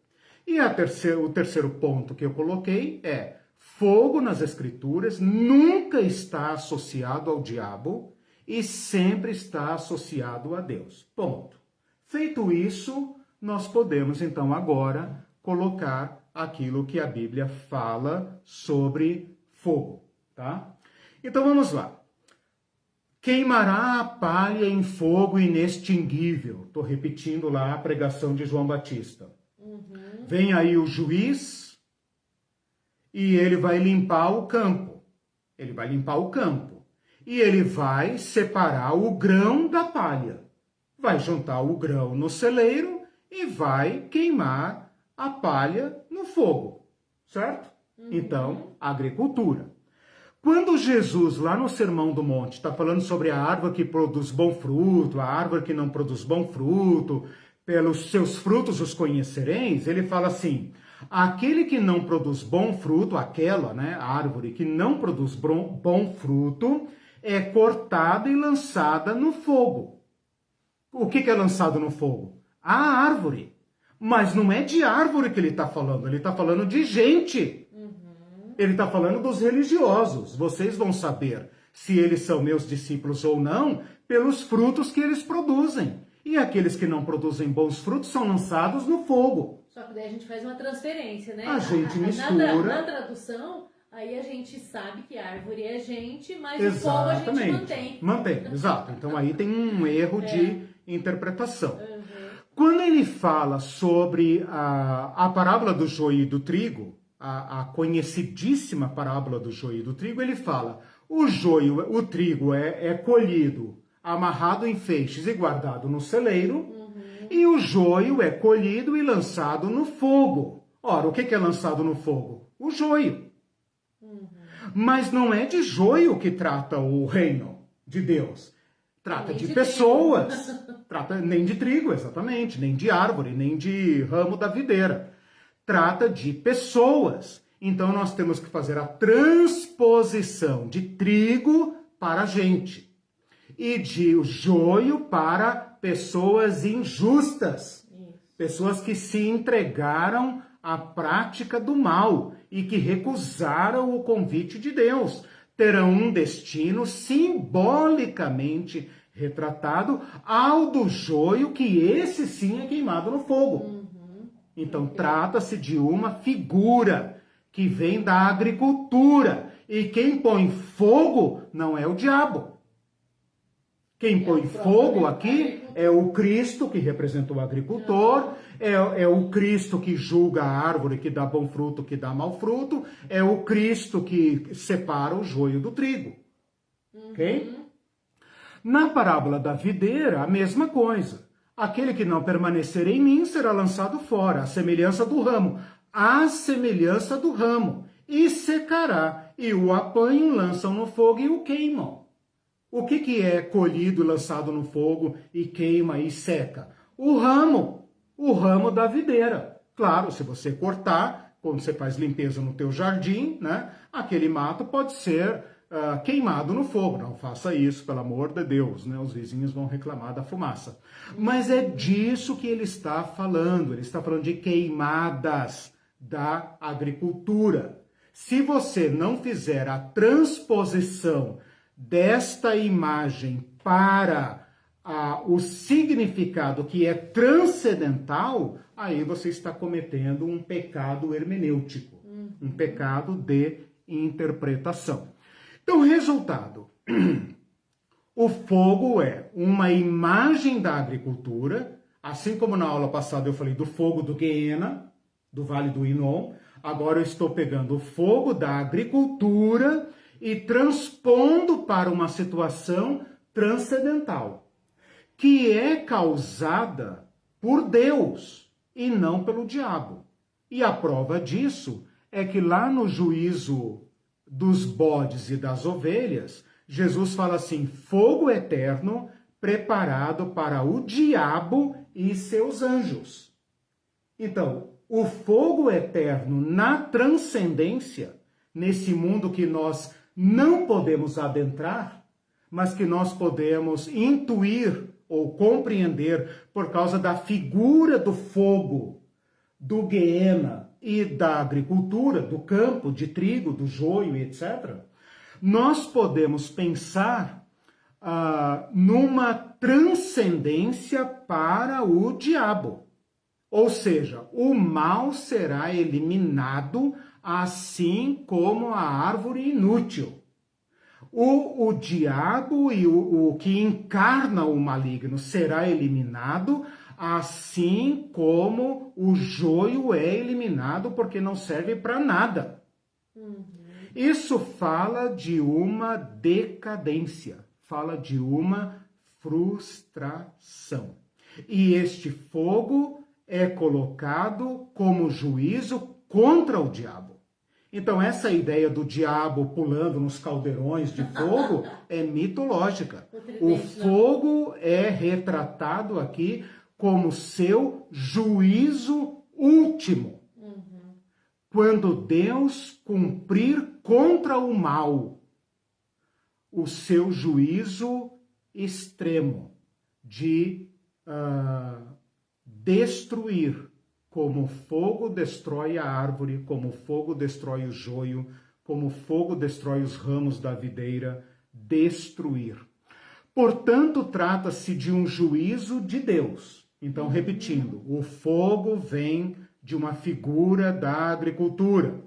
E o terceiro ponto que eu coloquei é: fogo nas Escrituras nunca está associado ao diabo e sempre está associado a Deus. Ponto. Feito isso, nós podemos então agora colocar aquilo que a Bíblia fala sobre fogo, tá? Então vamos lá. Queimará a palha em fogo inextinguível. Estou repetindo lá a pregação de João Batista. Vem aí o juiz e ele vai limpar o campo. Ele vai limpar o campo. E ele vai separar o grão da palha. Vai juntar o grão no celeiro e vai queimar a palha no fogo. Certo? Então, agricultura. Quando Jesus, lá no Sermão do Monte, está falando sobre a árvore que produz bom fruto, a árvore que não produz bom fruto, pelos seus frutos os conhecereis, ele fala assim: aquele que não produz bom fruto, aquela, né, árvore que não produz bom fruto, é cortada e lançada no fogo. O que é lançado no fogo? A árvore. Mas não é de árvore que ele está falando de gente. Ele está falando dos religiosos. Vocês vão saber se eles são meus discípulos ou não pelos frutos que eles produzem. E aqueles que não produzem bons frutos são lançados no fogo. Só que daí a gente faz uma transferência, né? A gente mistura. Na tradução, aí a gente sabe que a árvore é gente, mas o fogo a gente mantém. Mantém, exato. Então aí tem um erro de interpretação. Quando ele fala sobre a parábola do joio e do trigo, a conhecidíssima parábola do joio e do trigo, ele fala: o trigo é colhido, amarrado em feixes e guardado no celeiro, e o joio é colhido e lançado no fogo. Ora, o que é lançado no fogo? O joio. Mas não é de joio que trata o reino de Deus. Trata de pessoas. Trata nem de trigo, exatamente, nem de árvore, nem de ramo da videira. Trata de pessoas. Então nós temos que fazer a transposição de trigo para a gente e de joio para pessoas injustas, pessoas que se entregaram à prática do mal e que recusaram o convite de Deus. Terão um destino simbolicamente retratado ao do joio, que esse sim é queimado no fogo. Então trata-se de uma figura que vem da agricultura, e quem põe fogo não é o diabo. Quem põe fogo aqui é o Cristo, que representa o agricultor, é o Cristo que julga a árvore, que dá bom fruto, que dá mau fruto, é o Cristo que separa o joio do trigo. Ok? Na parábola da videira, a mesma coisa. Aquele que não permanecer em mim será lançado fora, à semelhança do ramo. À semelhança do ramo. E secará, e o apanham, lançam no fogo e o queimam. O que é colhido, lançado no fogo e queima e seca? O ramo da videira. Claro, se você cortar, quando você faz limpeza no teu jardim, né, aquele mato pode ser queimado no fogo. Não faça isso, pelo amor de Deus, né? Os vizinhos vão reclamar da fumaça. Mas é disso que ele está falando. Ele está falando de queimadas da agricultura. Se você não fizer a transposição desta imagem para o significado que é transcendental, aí você está cometendo um pecado hermenêutico, um pecado de interpretação. Então, resultado, o fogo é uma imagem da agricultura, assim como na aula passada eu falei do fogo do Guiena, do Vale do Inom, agora eu estou pegando o fogo da agricultura e transpondo para uma situação transcendental, que é causada por Deus e não pelo diabo. E a prova disso é que lá no juízo dos bodes e das ovelhas, Jesus fala assim: fogo eterno preparado para o diabo e seus anjos. Então, o fogo eterno na transcendência, nesse mundo que nós não podemos adentrar, mas que nós podemos intuir ou compreender por causa da figura do fogo, do Guiena e da agricultura, do campo, de trigo, do joio, etc., nós podemos pensar numa transcendência para o diabo. Ou seja, o mal será eliminado, assim como a árvore inútil. O diabo e o que encarna o maligno será eliminado, assim como o joio é eliminado, porque não serve para nada. Isso fala de uma decadência, fala de uma frustração. E este fogo é colocado como juízo contra o diabo. Então essa ideia do diabo pulando nos caldeirões de fogo é mitológica. O fogo é retratado aqui como seu juízo último. Quando Deus cumprir contra o mal o seu juízo extremo de destruir, como o fogo destrói a árvore, como o fogo destrói o joio, como o fogo destrói os ramos da videira, destruir. Portanto, trata-se de um juízo de Deus. Então, repetindo, o fogo vem de uma figura da agricultura.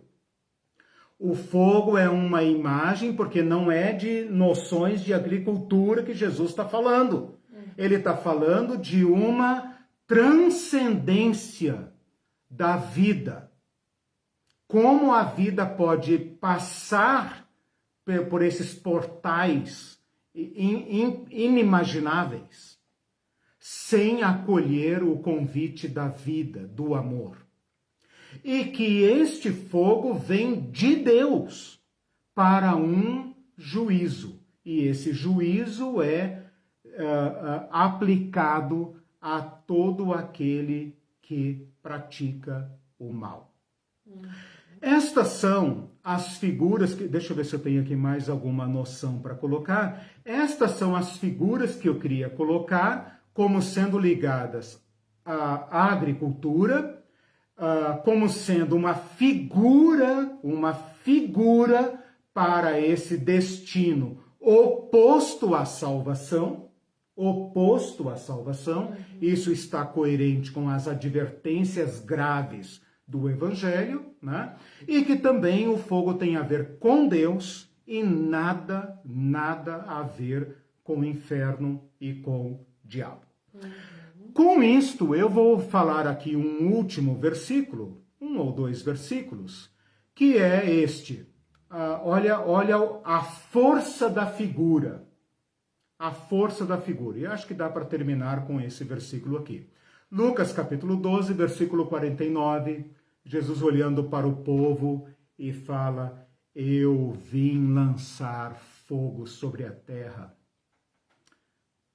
O fogo é uma imagem, porque não é de noções de agricultura que Jesus está falando. Ele está falando de uma transcendência da vida. Como a vida pode passar por esses portais inimagináveis sem acolher o convite da vida, do amor. E que este fogo vem de Deus para um juízo. E esse juízo é aplicado a todo aquele que pratica o mal. Estas são as figuras que... Deixa eu ver se eu tenho aqui mais alguma noção para colocar. Estas são as figuras que eu queria colocar como sendo ligadas à agricultura, como sendo uma figura para esse destino oposto à salvação. Isso está coerente com as advertências graves do Evangelho, né? E que também o fogo tem a ver com Deus e nada a ver com o inferno e com o diabo. Com isto, eu vou falar aqui um último versículo, um ou dois versículos, que é este. Olha a força da figura. A força da figura. E acho que dá para terminar com esse versículo aqui. Lucas capítulo 12, versículo 49, Jesus olhando para o povo e fala: eu vim lançar fogo sobre a terra.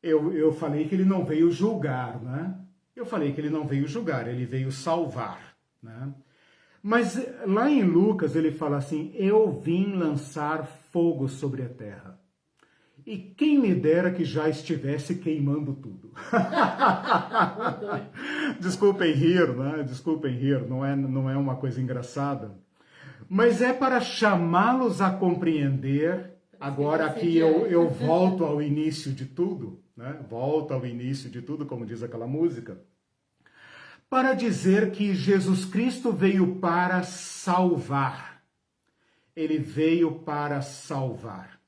Eu falei que ele não veio julgar, né? Eu falei que ele não veio julgar, ele veio salvar, né? Mas lá em Lucas ele fala assim: eu vim lançar fogo sobre a terra. E quem me dera que já estivesse queimando tudo. Desculpem rir, né? Desculpem rir, não é uma coisa engraçada. Mas é para chamá-los a compreender. Agora aqui eu volto ao início de tudo, né? Volto ao início de tudo, como diz aquela música. Para dizer que Jesus Cristo veio para salvar. Ele veio para salvar.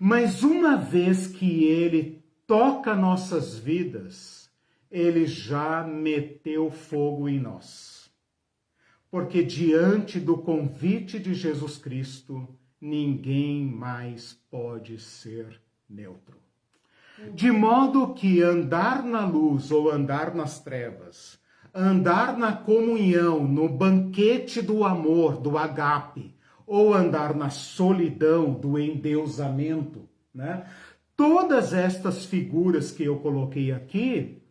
Mas uma vez que ele toca nossas vidas, ele já meteu fogo em nós. Porque diante do convite de Jesus Cristo, ninguém mais pode ser neutro. De modo que andar na luz ou andar nas trevas, andar na comunhão, no banquete do amor, do agape, ou andar na solidão, do endeusamento, né? Todas estas figuras que eu coloquei aqui,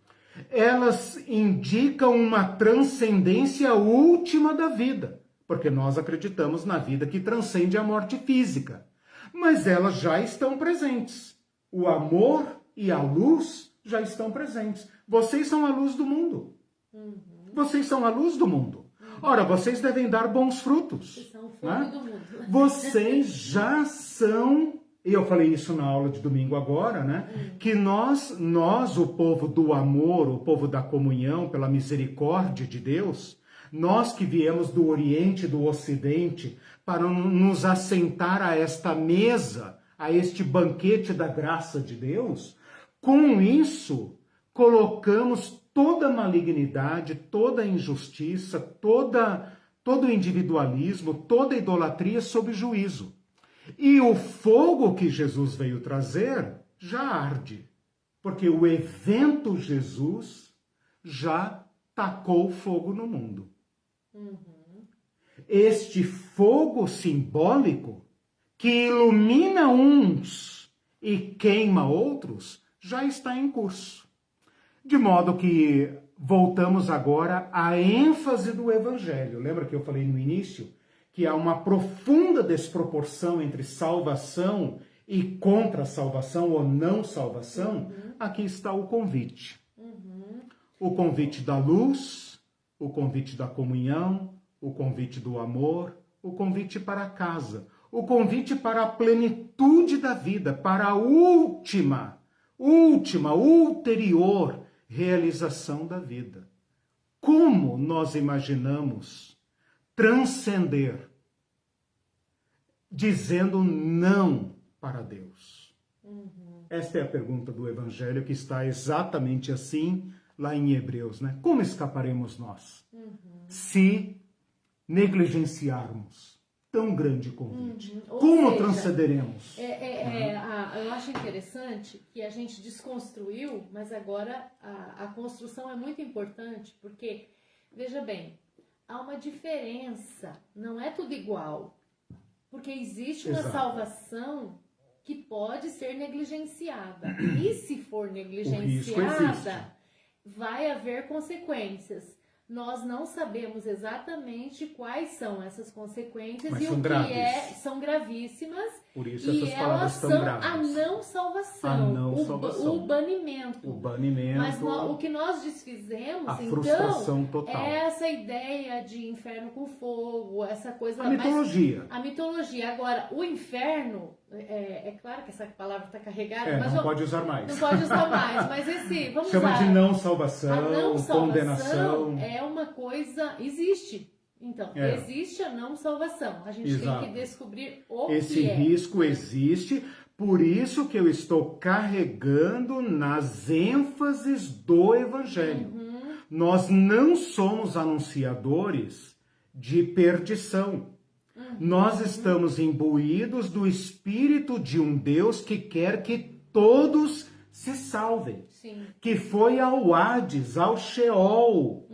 elas indicam uma transcendência última da vida, porque nós acreditamos na vida que transcende a morte física, mas elas já estão presentes. O amor e a luz já estão presentes. Vocês são a luz do mundo. Vocês são a luz do mundo. Ora, vocês devem dar bons frutos. Vocês são o fogo do mundo. Vocês já são, e eu falei isso na aula de domingo agora, né? Que nós, o povo do amor, o povo da comunhão, pela misericórdia de Deus, nós que viemos do Oriente e do Ocidente para nos assentar a esta mesa, a este banquete da graça de Deus, com isso colocamos toda a malignidade, toda a injustiça, todo o individualismo, toda a idolatria sob juízo. E o fogo que Jesus veio trazer já arde, porque o evento Jesus já tacou fogo no mundo. Este fogo simbólico que ilumina uns e queima outros já está em curso. De modo que voltamos agora à ênfase do Evangelho. Lembra que eu falei no início que há uma profunda desproporção entre salvação e contra-salvação ou não salvação? Aqui está o convite. O convite da luz, o convite da comunhão, o convite do amor, o convite para casa, o convite para a plenitude da vida, para a última, ulterior realização da vida. Como nós imaginamos transcender dizendo não para Deus? Esta é a pergunta do Evangelho, que está exatamente assim lá em Hebreus, né? Como escaparemos nós se negligenciarmos tão grande convite? Como transcenderemos? Eu acho interessante que a gente desconstruiu, mas agora a construção é muito importante, porque, veja bem, há uma diferença, não é tudo igual, porque existe uma salvação que pode ser negligenciada, e se for negligenciada, vai haver consequências. Nós não sabemos exatamente quais são essas consequências, mas e o que são gravíssimas. Por isso e essas palavras são graves. A não salvação, o banimento. O banimento. Mas o que nós desfizemos, a frustração total. É essa ideia de inferno com fogo, essa coisa... A mitologia. A mitologia. Agora, o inferno, é claro que essa palavra está carregada, mas não pode usar mais. Não pode usar mais, mas vamos Chama usar. de não salvação, a não salvação condenação. É uma coisa... Existe. Então, existe a não salvação. A gente tem que descobrir Esse risco existe, por isso que eu estou carregando nas ênfases do Evangelho. Nós não somos anunciadores de perdição. Nós estamos imbuídos do Espírito de um Deus que quer que todos se salvem. Sim. Que foi ao Hades, ao Sheol.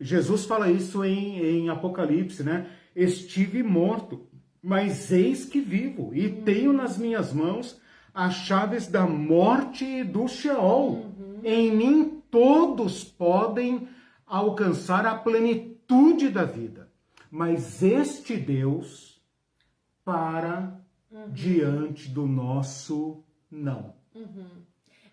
Jesus fala isso em Apocalipse, né? Estive morto, mas eis que vivo, e tenho nas minhas mãos as chaves da morte e do Sheol. Em mim todos podem alcançar a plenitude da vida. Mas este Deus para diante do nosso não.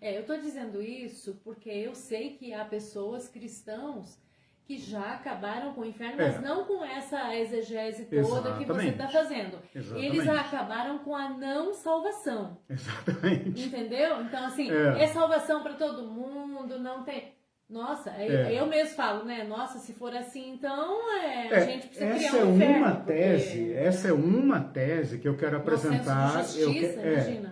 Eu estou dizendo isso porque eu sei que há pessoas cristãos que já acabaram com o inferno, mas não com essa exegese toda que você está fazendo. Eles acabaram com a não salvação. Exatamente. Entendeu? Então, assim, é salvação para todo mundo, não tem... Nossa, eu mesmo falo, né? Nossa, se for assim, então a gente precisa criar um inferno. Essa é uma tese que eu quero apresentar. Justiça,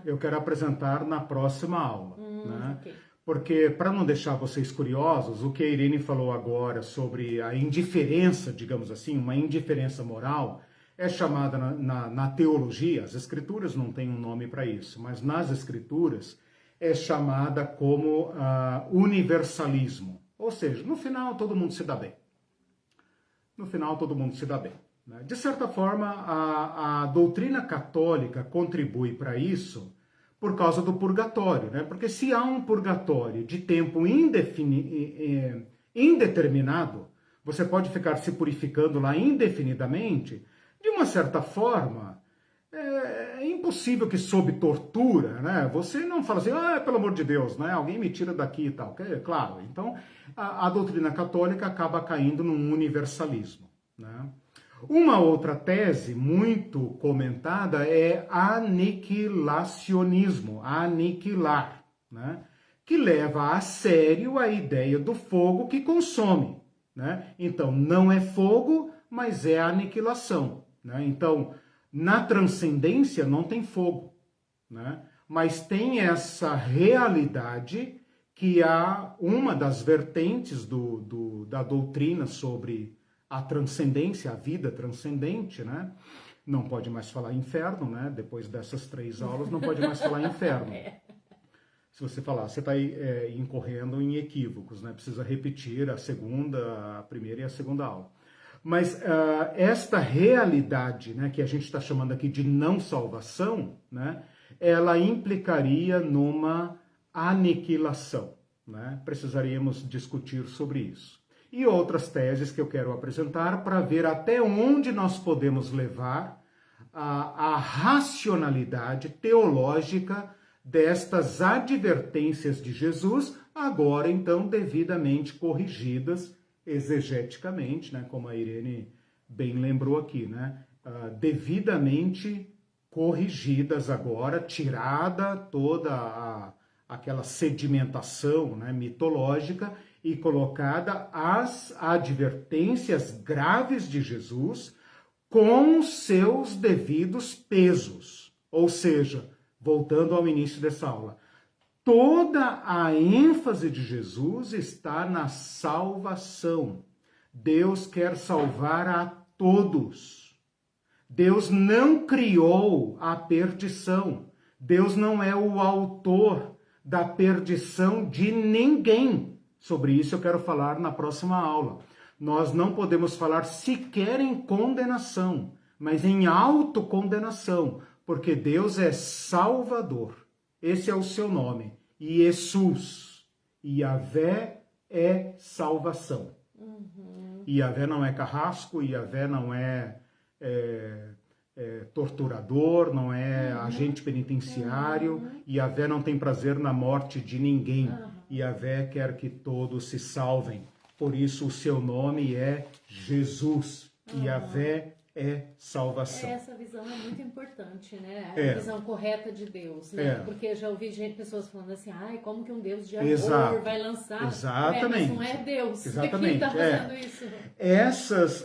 eu quero apresentar na próxima aula. Né? Porque, para não deixar vocês curiosos, o que a Irene falou agora sobre a indiferença, digamos assim, uma indiferença moral, é chamada na teologia, as escrituras não têm um nome para isso, mas nas escrituras é chamada como universalismo. Ou seja, no final todo mundo se dá bem. No final todo mundo se dá bem. Né? De certa forma, a doutrina católica contribui para isso por causa do purgatório, né? Porque se há um purgatório de tempo indeterminado, você pode ficar se purificando lá indefinidamente, de uma certa forma, é impossível que sob tortura, né? Você não fala assim, pelo amor de Deus, né? Alguém me tira daqui e tal. Claro, então a doutrina católica acaba caindo num universalismo, né? Uma outra tese muito comentada é aniquilacionismo, aniquilar, né? Que leva a sério a ideia do fogo que consome, né? Então, não é fogo, mas é aniquilação, né? Então, na transcendência não tem fogo, né? Mas tem essa realidade que há uma das vertentes da doutrina sobre a transcendência, a vida transcendente, né? Não pode mais falar inferno, né? Depois dessas 3 aulas, não pode mais falar inferno. Se você falar, você está incorrendo em equívocos, né? Precisa repetir a primeira e a segunda aula. Mas esta realidade, né, que a gente está chamando aqui de não salvação, né? Ela implicaria numa aniquilação, né? Precisaríamos discutir sobre isso. E outras teses que eu quero apresentar para ver até onde nós podemos levar a racionalidade teológica destas advertências de Jesus, agora então devidamente corrigidas exegeticamente, né, como a Irene bem lembrou aqui, né? devidamente corrigidas agora, tirada toda aquela sedimentação, né, mitológica, e colocada as advertências graves de Jesus com seus devidos pesos. Ou seja, voltando ao início dessa aula, toda a ênfase de Jesus está na salvação. Deus quer salvar a todos. Deus não criou a perdição. Deus não é o autor da perdição de ninguém. Sobre isso eu quero falar na próxima aula. Nós não podemos falar sequer em condenação, mas em autocondenação, porque Deus é Salvador. Esse é o seu nome. Jesus. Yahvé é salvação. Yahvé não é carrasco, Yahvé não é torturador, não é agente penitenciário. Yahvé não tem prazer na morte de ninguém. Yahvé quer que todos se salvem. Por isso o seu nome é Jesus. Yahvé é salvação. Essa visão é muito importante, né? A visão correta de Deus, né? Porque já ouvi pessoas falando assim, como que um Deus de amor vai lançar? Exatamente. Mas não é Deus. Exatamente. Quem está fazendo isso?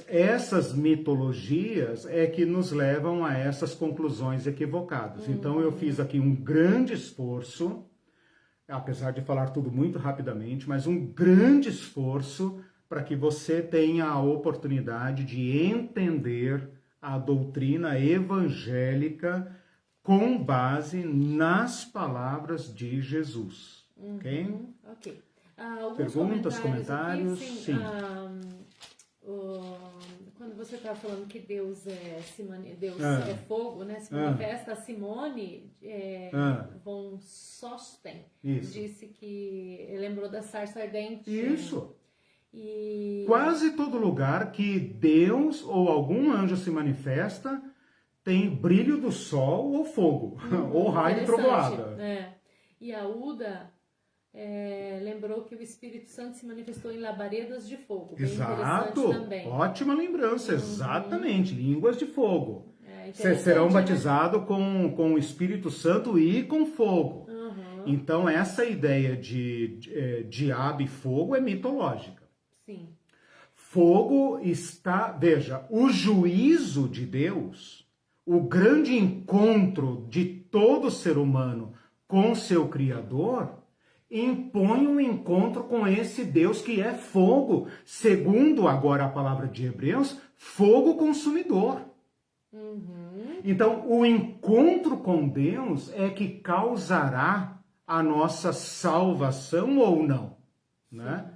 Essas mitologias é que nos levam a essas conclusões equivocadas. Então eu fiz aqui um grande esforço, apesar de falar tudo muito rapidamente, mas um grande esforço para que você tenha a oportunidade de entender a doutrina evangélica com base nas palavras de Jesus. Ok? Ok. Perguntas, comentários? Aqui, sim. Quando você está falando que Deus é fogo, né? Se manifesta, a Simone von Sosten disse que lembrou da sarça ardente. Isso. Quase todo lugar que Deus ou algum anjo se manifesta tem brilho do sol ou fogo, ou raio e trovoada. E a Uda lembrou que o Espírito Santo se manifestou em labaredas de fogo. Bem interessante também. Ótima lembrança, exatamente, línguas de fogo. Serão batizados com o Espírito Santo e com fogo. Então essa ideia de diabo e fogo é mitológica. Sim. Fogo está, veja, o juízo de Deus, o grande encontro de todo ser humano com seu Criador, impõe um encontro com esse Deus que é fogo, segundo agora a palavra de Hebreus, fogo consumidor. Então, o encontro com Deus é que causará a nossa salvação ou não, né?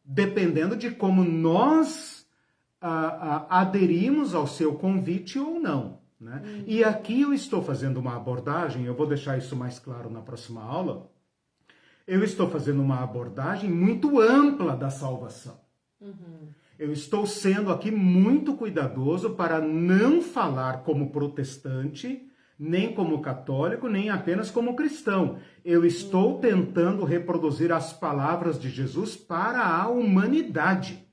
Dependendo de como nós aderimos ao seu convite ou não, né? E aqui eu estou fazendo uma abordagem, eu vou deixar isso mais claro na próxima aula, eu estou fazendo uma abordagem muito ampla da salvação. Eu estou sendo aqui muito cuidadoso para não falar como protestante, nem como católico, nem apenas como cristão. Eu estou tentando reproduzir as palavras de Jesus para a humanidade.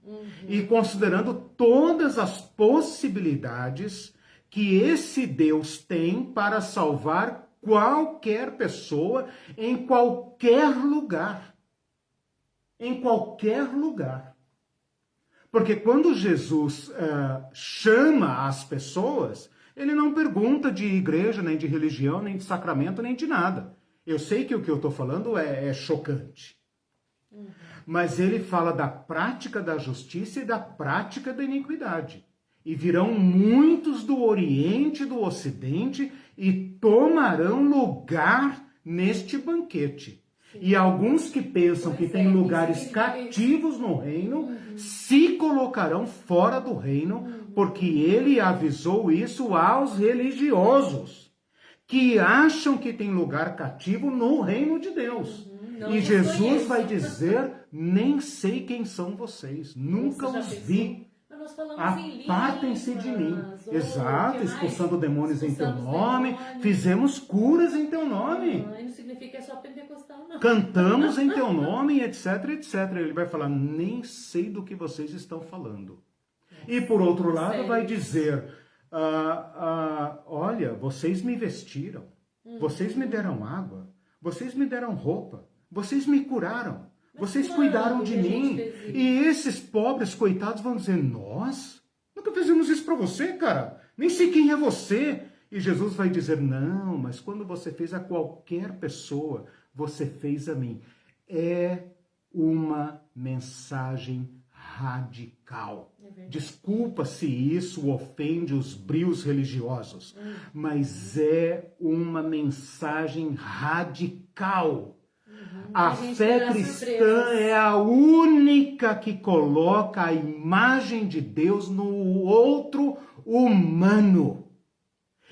E considerando todas as possibilidades que esse Deus tem para salvar qualquer pessoa em qualquer lugar. Em qualquer lugar. Porque quando Jesus chama as pessoas, ele não pergunta de igreja, nem de religião, nem de sacramento, nem de nada. Eu sei que o que eu estou falando é chocante. Mas ele fala da prática da justiça e da prática da iniquidade. E virão muitos do Oriente e do Ocidente e tomarão lugar neste banquete. E alguns que pensam que têm lugares cativos no reino, se colocarão fora do reino, porque ele avisou isso aos religiosos, que acham que tem lugar cativo no reino de Deus. E Jesus vai dizer, nem sei quem são vocês, nunca os vi. Apartem-se de mim. Exato, expulsando demônios em teu nome, fizemos curas em teu nome. Não significa que é só pentecostal, não. Cantamos em teu nome, etc, etc. Ele vai falar, nem sei do que vocês estão falando. E por outro lado vai dizer, olha, vocês me vestiram, vocês me deram água, vocês me deram roupa, vocês me curaram, vocês cuidaram de mim. E esses pobres coitados vão dizer, nós nunca fizemos isso para você, cara, nem sei quem é você. E Jesus vai dizer, não, mas quando você fez a qualquer pessoa, você fez a mim. É uma mensagem radical. Desculpa se isso ofende os brios religiosos, mas é uma mensagem radical. A fé cristã é a única que coloca a imagem de Deus no outro humano.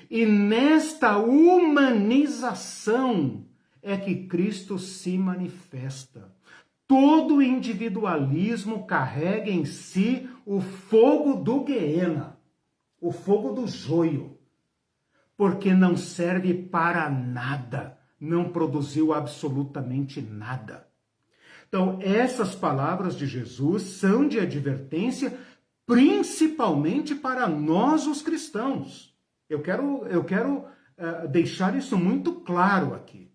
E nesta humanização é que Cristo se manifesta. Todo individualismo carrega em si o fogo do Guiena, o fogo do joio, porque não serve para nada, não produziu absolutamente nada. Então, essas palavras de Jesus são de advertência, principalmente para nós, os cristãos. Eu quero deixar isso muito claro aqui.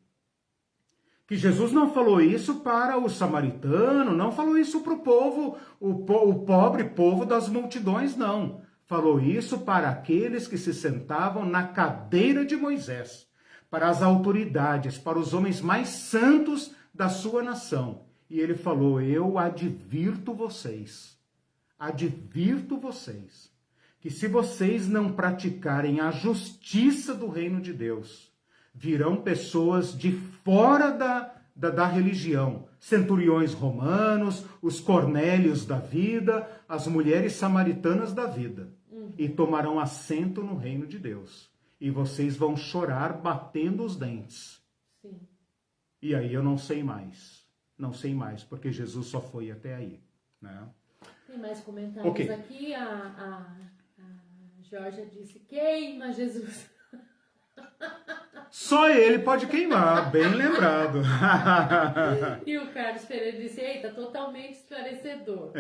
Que Jesus não falou isso para o samaritano, não falou isso para o povo, o pobre povo das multidões, não. Falou isso para aqueles que se sentavam na cadeira de Moisés, para as autoridades, para os homens mais santos da sua nação. E ele falou, eu advirto vocês, que se vocês não praticarem a justiça do reino de Deus, virão pessoas de fora da religião, centuriões romanos, os Cornélios da vida, as mulheres samaritanas da vida, e tomarão assento no reino de Deus. E vocês vão chorar batendo os dentes. Sim. E aí eu não sei mais, porque Jesus só foi até aí, né? Tem mais comentários aqui, a Georgia disse, queima Jesus. Só ele pode queimar, bem lembrado. E o Carlos Pereira disse, eita, totalmente esclarecedor.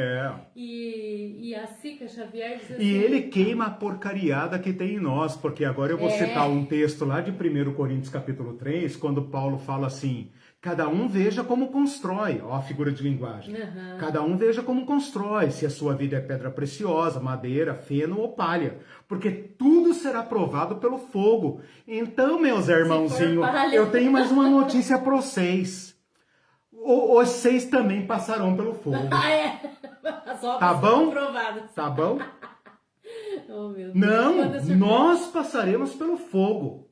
E a Sica Xavier diz assim... E ele queima a porcariada que tem em nós, porque agora eu vou citar um texto lá de 1 Coríntios capítulo 3, quando Paulo fala assim... Cada um veja como constrói, ó a figura de linguagem. Cada um veja como constrói, se a sua vida é pedra preciosa, madeira, feno ou palha. Porque tudo será provado pelo fogo. Então, meus irmãozinhos, eu tenho mais uma notícia para vocês. Vocês também passarão pelo fogo. Tá bom? Tá bom? Oh, meu Deus. Não, nós passaremos pelo fogo.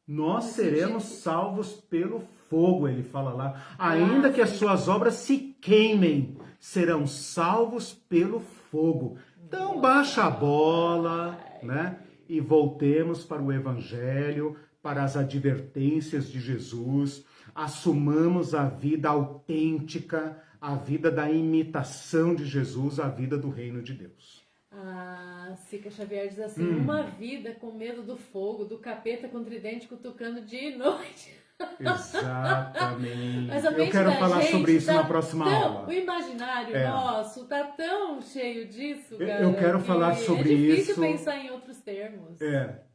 Nós seremos salvos pelo fogo, ele fala lá. Ainda que as suas obras se queimem, serão salvos pelo fogo. Então baixa a bola, né? E voltemos para o Evangelho, para as advertências de Jesus. Assumamos a vida autêntica, a vida da imitação de Jesus, a vida do reino de Deus. A Sica Xavier diz assim, uma vida com medo do fogo, do capeta com tridente cutucando dia e noite. Exatamente. Eu quero falar sobre isso na próxima aula. O imaginário nosso tá tão cheio disso, cara. Eu quero falar sobre isso. É difícil pensar em outros termos.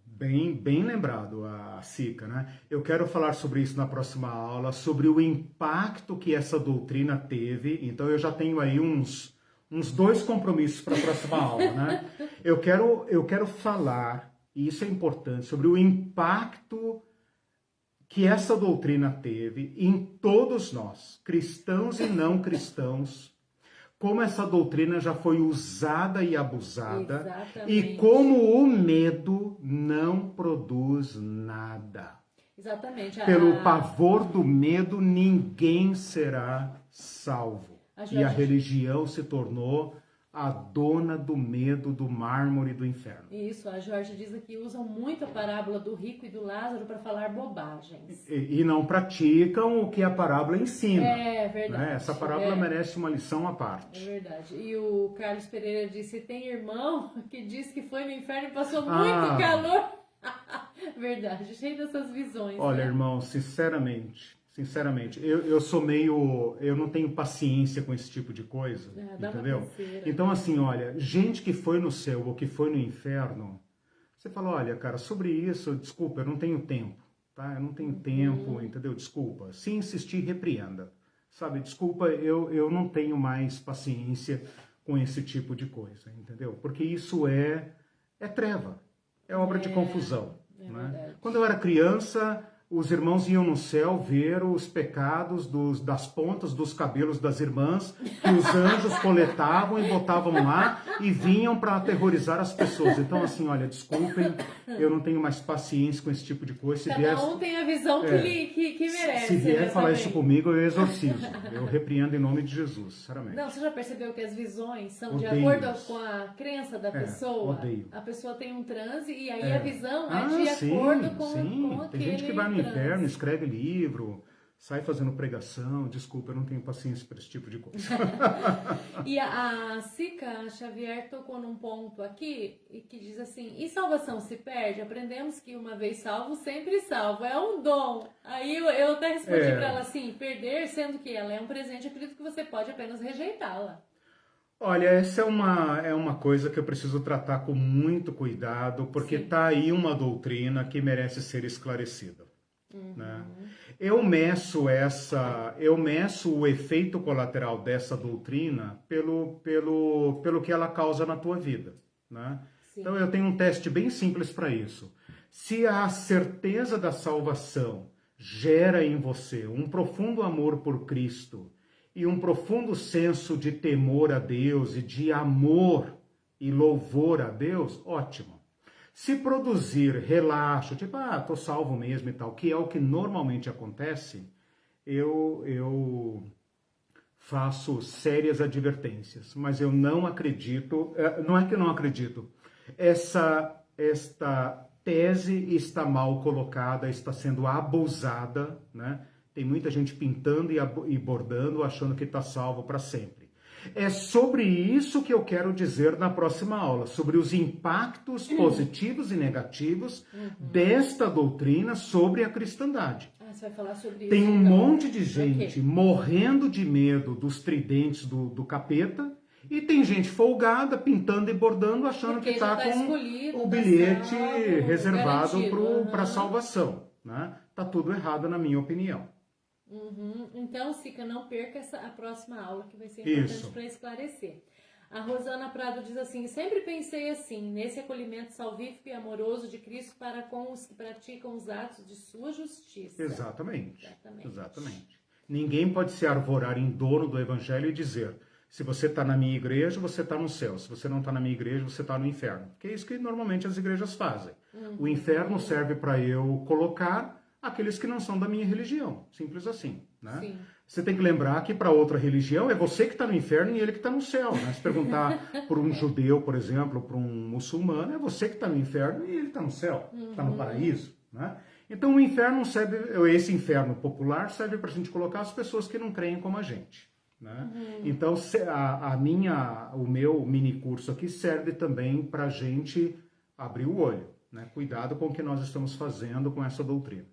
Bem lembrado, a Sica, né? Eu quero falar sobre isso na próxima aula, sobre o impacto que essa doutrina teve. Então eu já tenho aí uns 2 compromissos para a próxima aula, né? Eu quero falar, e isso é importante, sobre o impacto que essa doutrina teve em todos nós, cristãos e não cristãos, como essa doutrina já foi usada e abusada. Exatamente. E como o medo não produz nada. Exatamente. Pelo pavor do medo, ninguém será salvo. E a religião se tornou a dona do medo, do mármore do inferno. Isso, a Jorge diz que usam muito a parábola do rico e do Lázaro para falar bobagens. E não praticam o que a parábola ensina. É verdade. Né? Essa parábola merece uma lição à parte. É verdade. E o Carlos Pereira disse, tem irmão que diz que foi no inferno e passou muito calor. Verdade, cheio dessas visões. Olha, irmão, sinceramente, Sinceramente, eu sou meio... Eu não tenho paciência com esse tipo de coisa, entendeu? Então, assim, olha, gente que foi no céu ou que foi no inferno, você fala, olha, cara, sobre isso, desculpa, eu não tenho tempo, tá? Eu não tenho tempo, entendeu? Desculpa. Se insistir, repreenda, sabe? Desculpa, eu não tenho mais paciência com esse tipo de coisa, entendeu? Porque isso é treva, é obra de confusão, né? Quando eu era criança... Os irmãos iam no céu ver os pecados das pontas dos cabelos das irmãs, que os anjos coletavam e botavam lá e vinham para aterrorizar as pessoas. Então, assim, olha, desculpem, eu não tenho mais paciência com esse tipo de coisa. Cada um tem a visão que merece. Se vier falar isso comigo, eu exorcizo. Eu repreendo em nome de Jesus, sinceramente. Não, você já percebeu que as visões são de acordo com a crença da pessoa? Odeio. A pessoa tem um transe e aí a visão é de acordo com aquele tem gente que vai no inferno, escreve livro, sai fazendo pregação. Desculpa, eu não tenho paciência para esse tipo de coisa. E a Sica Xavier tocou num ponto aqui que diz assim, e salvação se perde? Aprendemos que uma vez salvo, sempre salvo. É um dom. Aí eu até respondi para ela assim, perder, sendo que ela é um presente, acredito que você pode apenas rejeitá-la. Olha, essa é uma coisa que eu preciso tratar com muito cuidado, porque está aí uma doutrina que merece ser esclarecida. Né? Eu meço o efeito colateral dessa doutrina pelo que ela causa na tua vida, né? Então eu tenho um teste bem simples para isso. Se a certeza da salvação gera em você um profundo amor por Cristo e um profundo senso de temor a Deus e de amor e louvor a Deus, ótimo. Se produzir relaxo, tipo, tô salvo mesmo e tal, que é o que normalmente acontece, eu faço sérias advertências. Mas eu não acredito, não é que eu não acredito, esta tese está mal colocada, está sendo abusada, né? Tem muita gente pintando e bordando, achando que está salvo para sempre. É sobre isso que eu quero dizer na próxima aula, sobre os impactos positivos e negativos desta doutrina sobre a cristandade. Você vai falar sobre isso, tem um monte de gente morrendo de medo dos tridentes do capeta, e tem gente folgada, pintando e bordando, achando que está com o bilhete reservado para a salvação. Né? Tá tudo errado, na minha opinião. Então, Sica, não perca a próxima aula, que vai ser importante para esclarecer. A Rosana Prado diz assim, sempre pensei assim, nesse acolhimento salvífico e amoroso de Cristo para com os que praticam os atos de sua justiça. Exatamente. Ninguém pode se arvorar em dono do evangelho e dizer, se você está na minha igreja, você está no céu. Se você não está na minha igreja, você está no inferno. Que é isso que normalmente as igrejas fazem. O inferno serve para eu colocar aqueles que não são da minha religião. Simples assim. Né? Sim. Você tem que lembrar que para outra religião é você que está no inferno e ele que está no céu. Né? Se perguntar por um judeu, por exemplo, por um muçulmano, é você que está no inferno e ele está no céu, está no paraíso. Né? Então o inferno serve, esse inferno popular serve para a gente colocar as pessoas que não creem como a gente. Né? Então o meu mini curso aqui serve também para a gente abrir o olho. Né? Cuidado com o que nós estamos fazendo com essa doutrina.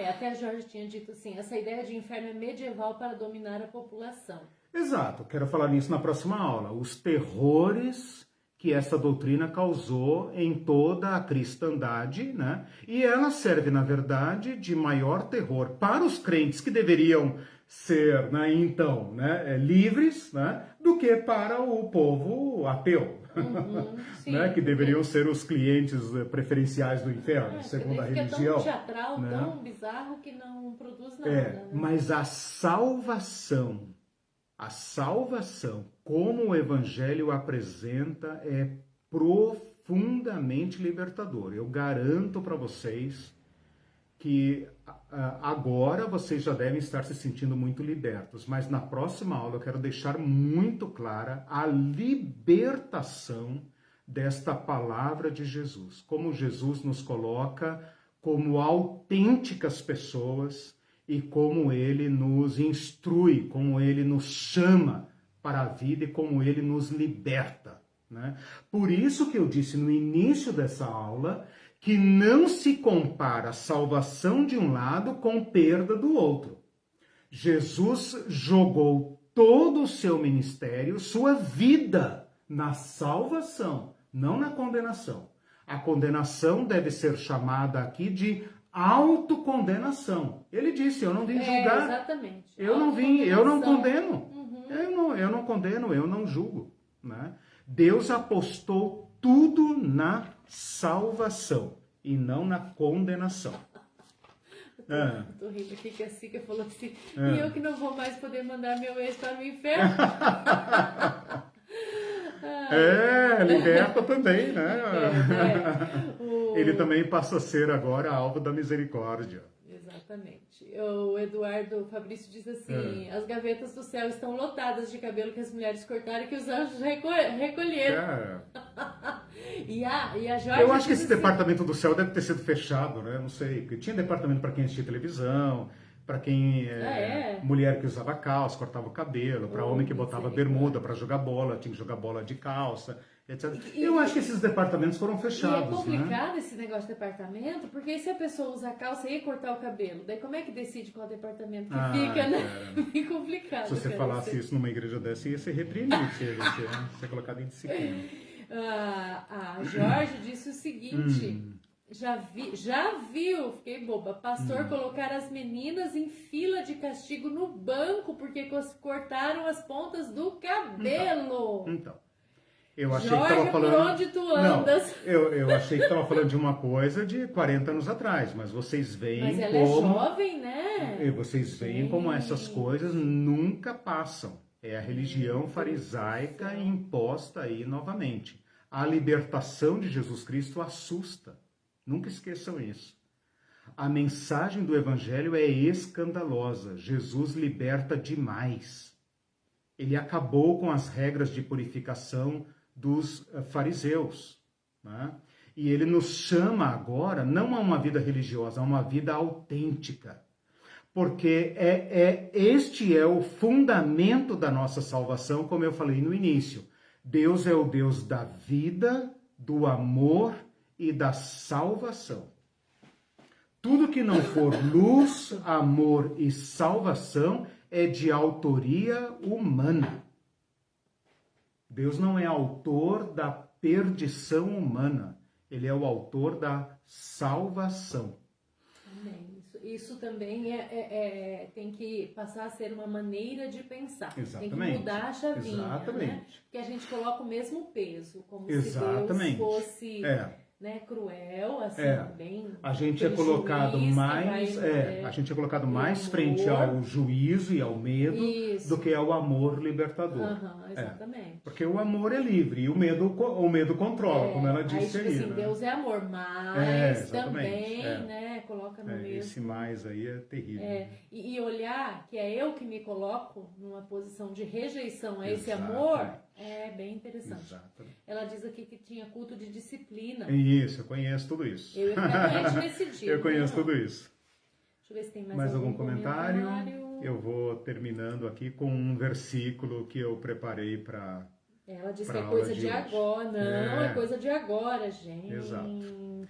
Até Jorge tinha dito assim, essa ideia de inferno é medieval para dominar a população. Exato, quero falar nisso na próxima aula. Os terrores que essa doutrina causou em toda a cristandade, né? E ela serve, na verdade, de maior terror para os crentes que deveriam ser, né, então, né, livres, né, do que para o povo ateu, né, que deveriam ser os clientes preferenciais do inferno, segundo a religião. É tão teatral, né? Tão bizarro que não produz nada. Né? Mas a salvação, como o Evangelho apresenta, é profundamente libertador. Eu garanto para vocês que agora vocês já devem estar se sentindo muito libertos, mas na próxima aula eu quero deixar muito clara a libertação desta palavra de Jesus. Como Jesus nos coloca como autênticas pessoas e como ele nos instrui, como ele nos chama para a vida e como ele nos liberta. Né? Por isso que eu disse no início dessa aula que não se compara a salvação de um lado com perda do outro. Jesus jogou todo o seu ministério, sua vida, na salvação, não na condenação. A condenação deve ser chamada aqui de autocondenação. Ele disse, eu não vim julgar. Exatamente. Eu não condeno. Eu não condeno, eu não julgo. Né? Deus apostou tudo na salvação e não na condenação. Tô rindo aqui que a Sica falou assim, e eu que não vou mais poder mandar meu ex para o inferno. Liberta também, né? Ele também passa a ser agora alvo da misericórdia. Exatamente. O Eduardo Fabrício diz assim, as gavetas do céu estão lotadas de cabelo que as mulheres cortaram e que os anjos recolheram. E a Jorge eu acho que esse assim, departamento do céu deve ter sido fechado, né? Não sei, porque tinha departamento para quem assistia televisão, para quem mulher que usava calça, cortava o cabelo, para homem que botava bermuda para jogar bola, tinha que jogar bola de calça, etc. Eu acho que esses departamentos foram fechados. E é complicado, né? Esse negócio de departamento, porque se a pessoa usa calça e ia cortar o cabelo, daí como é que decide qual departamento que fica, né? Bem complicado. Se você falasse isso numa igreja dessa, ia ser repreendido, ser colocado em disciplina. A Jorge disse o seguinte... Já viu, fiquei boba, pastor colocar as meninas em fila de castigo no banco porque cortaram as pontas do cabelo. Então eu achei Jorge, que estava falando... por onde tu andas? Não, eu achei que estava falando de uma coisa de 40 anos atrás, mas vocês veem mas ela como... é jovem, né? Vocês veem como essas coisas nunca passam. É a religião farisaica imposta aí novamente. A libertação de Jesus Cristo assusta. Nunca esqueçam isso. A mensagem do Evangelho é escandalosa. Jesus liberta demais. Ele acabou com as regras de purificação dos fariseus. Né? E ele nos chama agora, não a uma vida religiosa, a uma vida autêntica. Porque este é o fundamento da nossa salvação, como eu falei no início. Deus é o Deus da vida, do amor e da salvação. Tudo que não for luz, amor e salvação é de autoria humana. Deus não é autor da perdição humana. Ele é o autor da salvação. Amém. Isso também tem que passar a ser uma maneira de pensar. Exatamente. Tem que mudar a chavinha. Exatamente. Né? Porque a gente coloca o mesmo peso, como Exatamente. se Deus fosse... Né, cruel, assim, bem... A gente é colocado mais, a gente é colocado mais frente ao juízo e ao medo do que ao amor libertador. Exatamente. Porque o amor é livre e o medo controla, como ela disse aí. Assim, né? Deus é amor, mas também, né, coloca no mesmo... Esse mais aí é terrível. E olhar que é eu que me coloco numa posição de rejeição a esse amor... É bem interessante. Exatamente. Ela diz aqui que tinha culto de disciplina. Isso, eu conheço tudo isso. Eu ia ficar doente nesse dia. Eu conheço tudo isso. Deixa eu ver se tem mais algum comentário. Eu vou terminando aqui com um versículo que eu preparei para... Ela diz que é coisa de agora. Não, é coisa de agora, gente. Exato.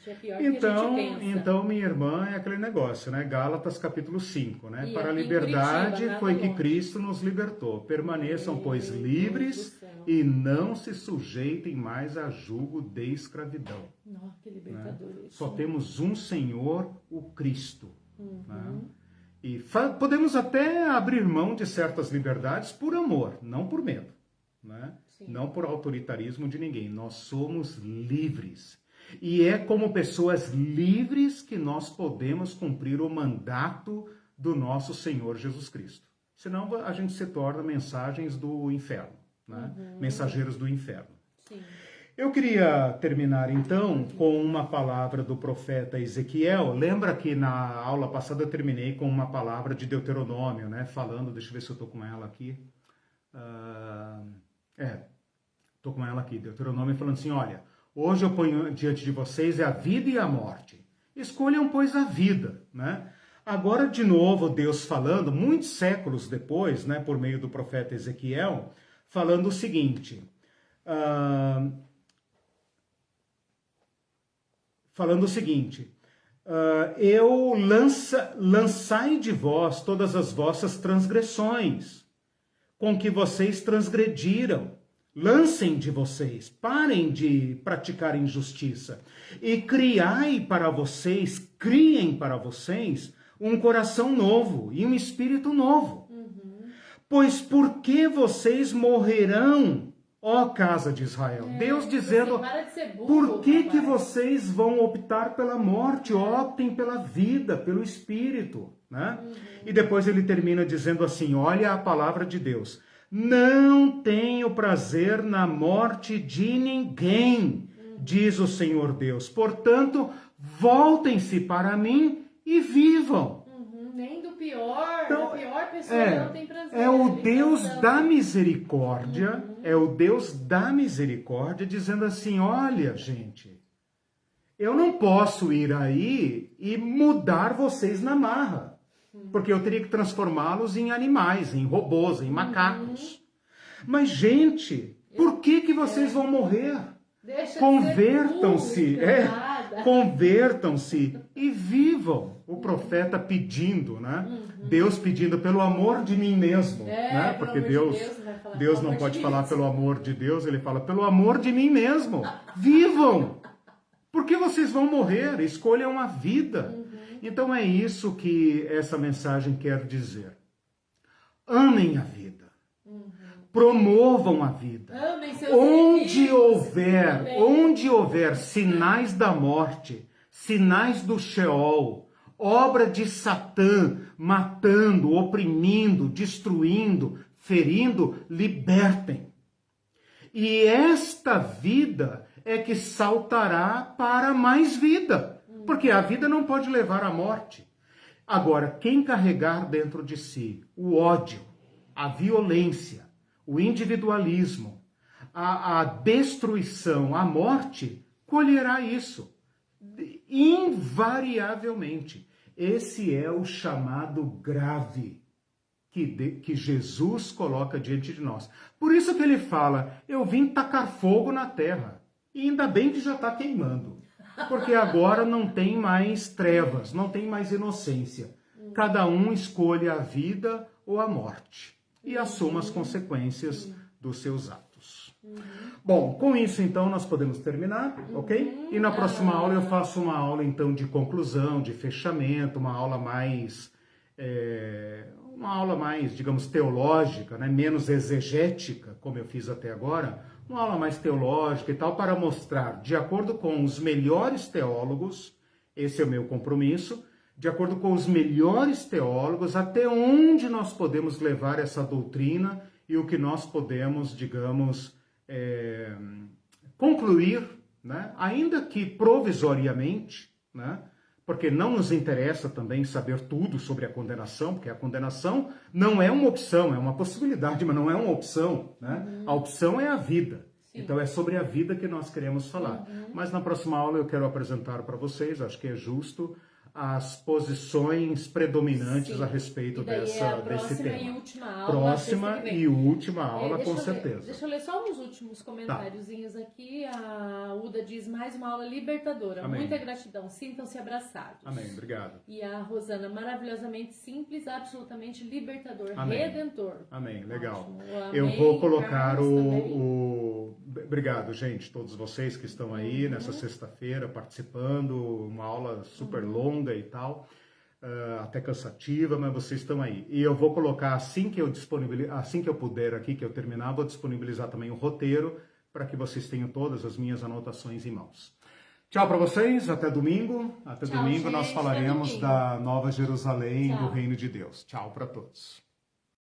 É pior que a gente pensa. Então, minha irmã, é aquele negócio, né? Gálatas capítulo 5, né? Para a liberdade foi que Cristo nos libertou. Permaneçam, pois, livres e não se sujeitem mais a julgo de escravidão. Nossa, que libertador isso. Só temos um Senhor, o Cristo. Né? E podemos até abrir mão de certas liberdades por amor, não por medo. Né? Não por autoritarismo de ninguém. Nós somos livres. E é como pessoas livres que nós podemos cumprir o mandato do nosso Senhor Jesus Cristo. Senão a gente se torna mensagens do inferno, né? Mensageiros do inferno. Sim. Eu queria terminar então com uma palavra do profeta Ezequiel. Lembra que na aula passada eu terminei com uma palavra de Deuteronômio, né? Falando, deixa eu ver se eu estou com ela aqui. Estou com ela aqui, Deuteronômio, falando assim, olha, hoje eu ponho diante de vocês a vida e a morte. Escolham, pois, a vida, né? Agora, de novo, Deus falando, muitos séculos depois, né, por meio do profeta Ezequiel, falando o seguinte, lançai de vós todas as vossas transgressões, com que vocês transgrediram. Lancem de vocês, parem de praticar injustiça e criem para vocês um coração novo e um espírito novo. Pois por que vocês morrerão, ó casa de Israel? Deus dizendo, por que vocês vão optar pela morte? Optem pela vida, pelo espírito, né? E depois ele termina dizendo assim, olha a palavra de Deus. Não tenho prazer na morte de ninguém, diz o Senhor Deus. Portanto, voltem-se para mim e vivam. Nem do pior, então, a pior pessoa não tem prazer. É o Deus da misericórdia, é o Deus da misericórdia dizendo assim, olha, gente, eu não posso ir aí e mudar vocês na marra. Porque eu teria que transformá-los em animais, em robôs, em macacos. Mas, gente, por que vocês vão morrer? Convertam-se, convertam-se e vivam. O profeta pedindo, né? Deus pedindo pelo amor de mim mesmo, né? Porque Deus não pode falar pelo amor de Deus, ele fala pelo amor de mim mesmo. Vivam! Porque vocês vão morrer, escolham a vida. Então é isso que essa mensagem quer dizer. Amem a vida. Promovam a vida. Onde houver sinais da morte, sinais do Sheol, obra de Satã, matando, oprimindo, destruindo, ferindo, libertem. E esta vida é que saltará para mais vida. Porque a vida não pode levar à morte. Agora, quem carregar dentro de si o ódio, a violência, o individualismo, a destruição, a morte, colherá isso. Invariavelmente. Esse é o chamado grave que Jesus coloca diante de nós. Por isso que ele fala, eu vim tacar fogo na terra. E ainda bem que já está queimando. Porque agora não tem mais trevas, não tem mais inocência. Cada um escolhe a vida ou a morte e assuma as consequências dos seus atos. Bom, com isso então nós podemos terminar, ok? E na próxima aula eu faço uma aula então de conclusão, de fechamento, uma aula mais, digamos, teológica, né? Menos exegética, como eu fiz até agora, uma aula mais teológica e tal, para mostrar, de acordo com os melhores teólogos, esse é o meu compromisso, de acordo com os melhores teólogos, até onde nós podemos levar essa doutrina e o que nós podemos, digamos, concluir, né? Ainda que provisoriamente, né? Porque não nos interessa também saber tudo sobre a condenação, porque a condenação não é uma opção, é uma possibilidade, mas não é uma opção, né? A opção é a vida. Sim. Então é sobre a vida que nós queremos falar. Mas na próxima aula eu quero apresentar para vocês, acho que é justo, as posições predominantes a respeito desse tema. E última aula, próxima e última aula, com certeza. Deixa eu ler só uns últimos comentáriozinhos aqui. A Uda diz, mais uma aula libertadora. Amém. Muita gratidão. Sintam-se abraçados. Amém. Obrigado. E a Rosana, maravilhosamente simples, absolutamente libertador, Amém. Redentor. Amém. Legal. Amém. Eu vou colocar Obrigado, gente, todos vocês que estão aí nessa sexta-feira participando, uma aula super longa e tal, até cansativa, mas vocês estão aí. E eu vou colocar, assim que eu puder aqui, que eu terminar, vou disponibilizar também o roteiro para que vocês tenham todas as minhas anotações em mãos. Tchau para vocês, até domingo. Até domingo, gente, nós falaremos da Nova Jerusalém, do Reino de Deus. Tchau para todos.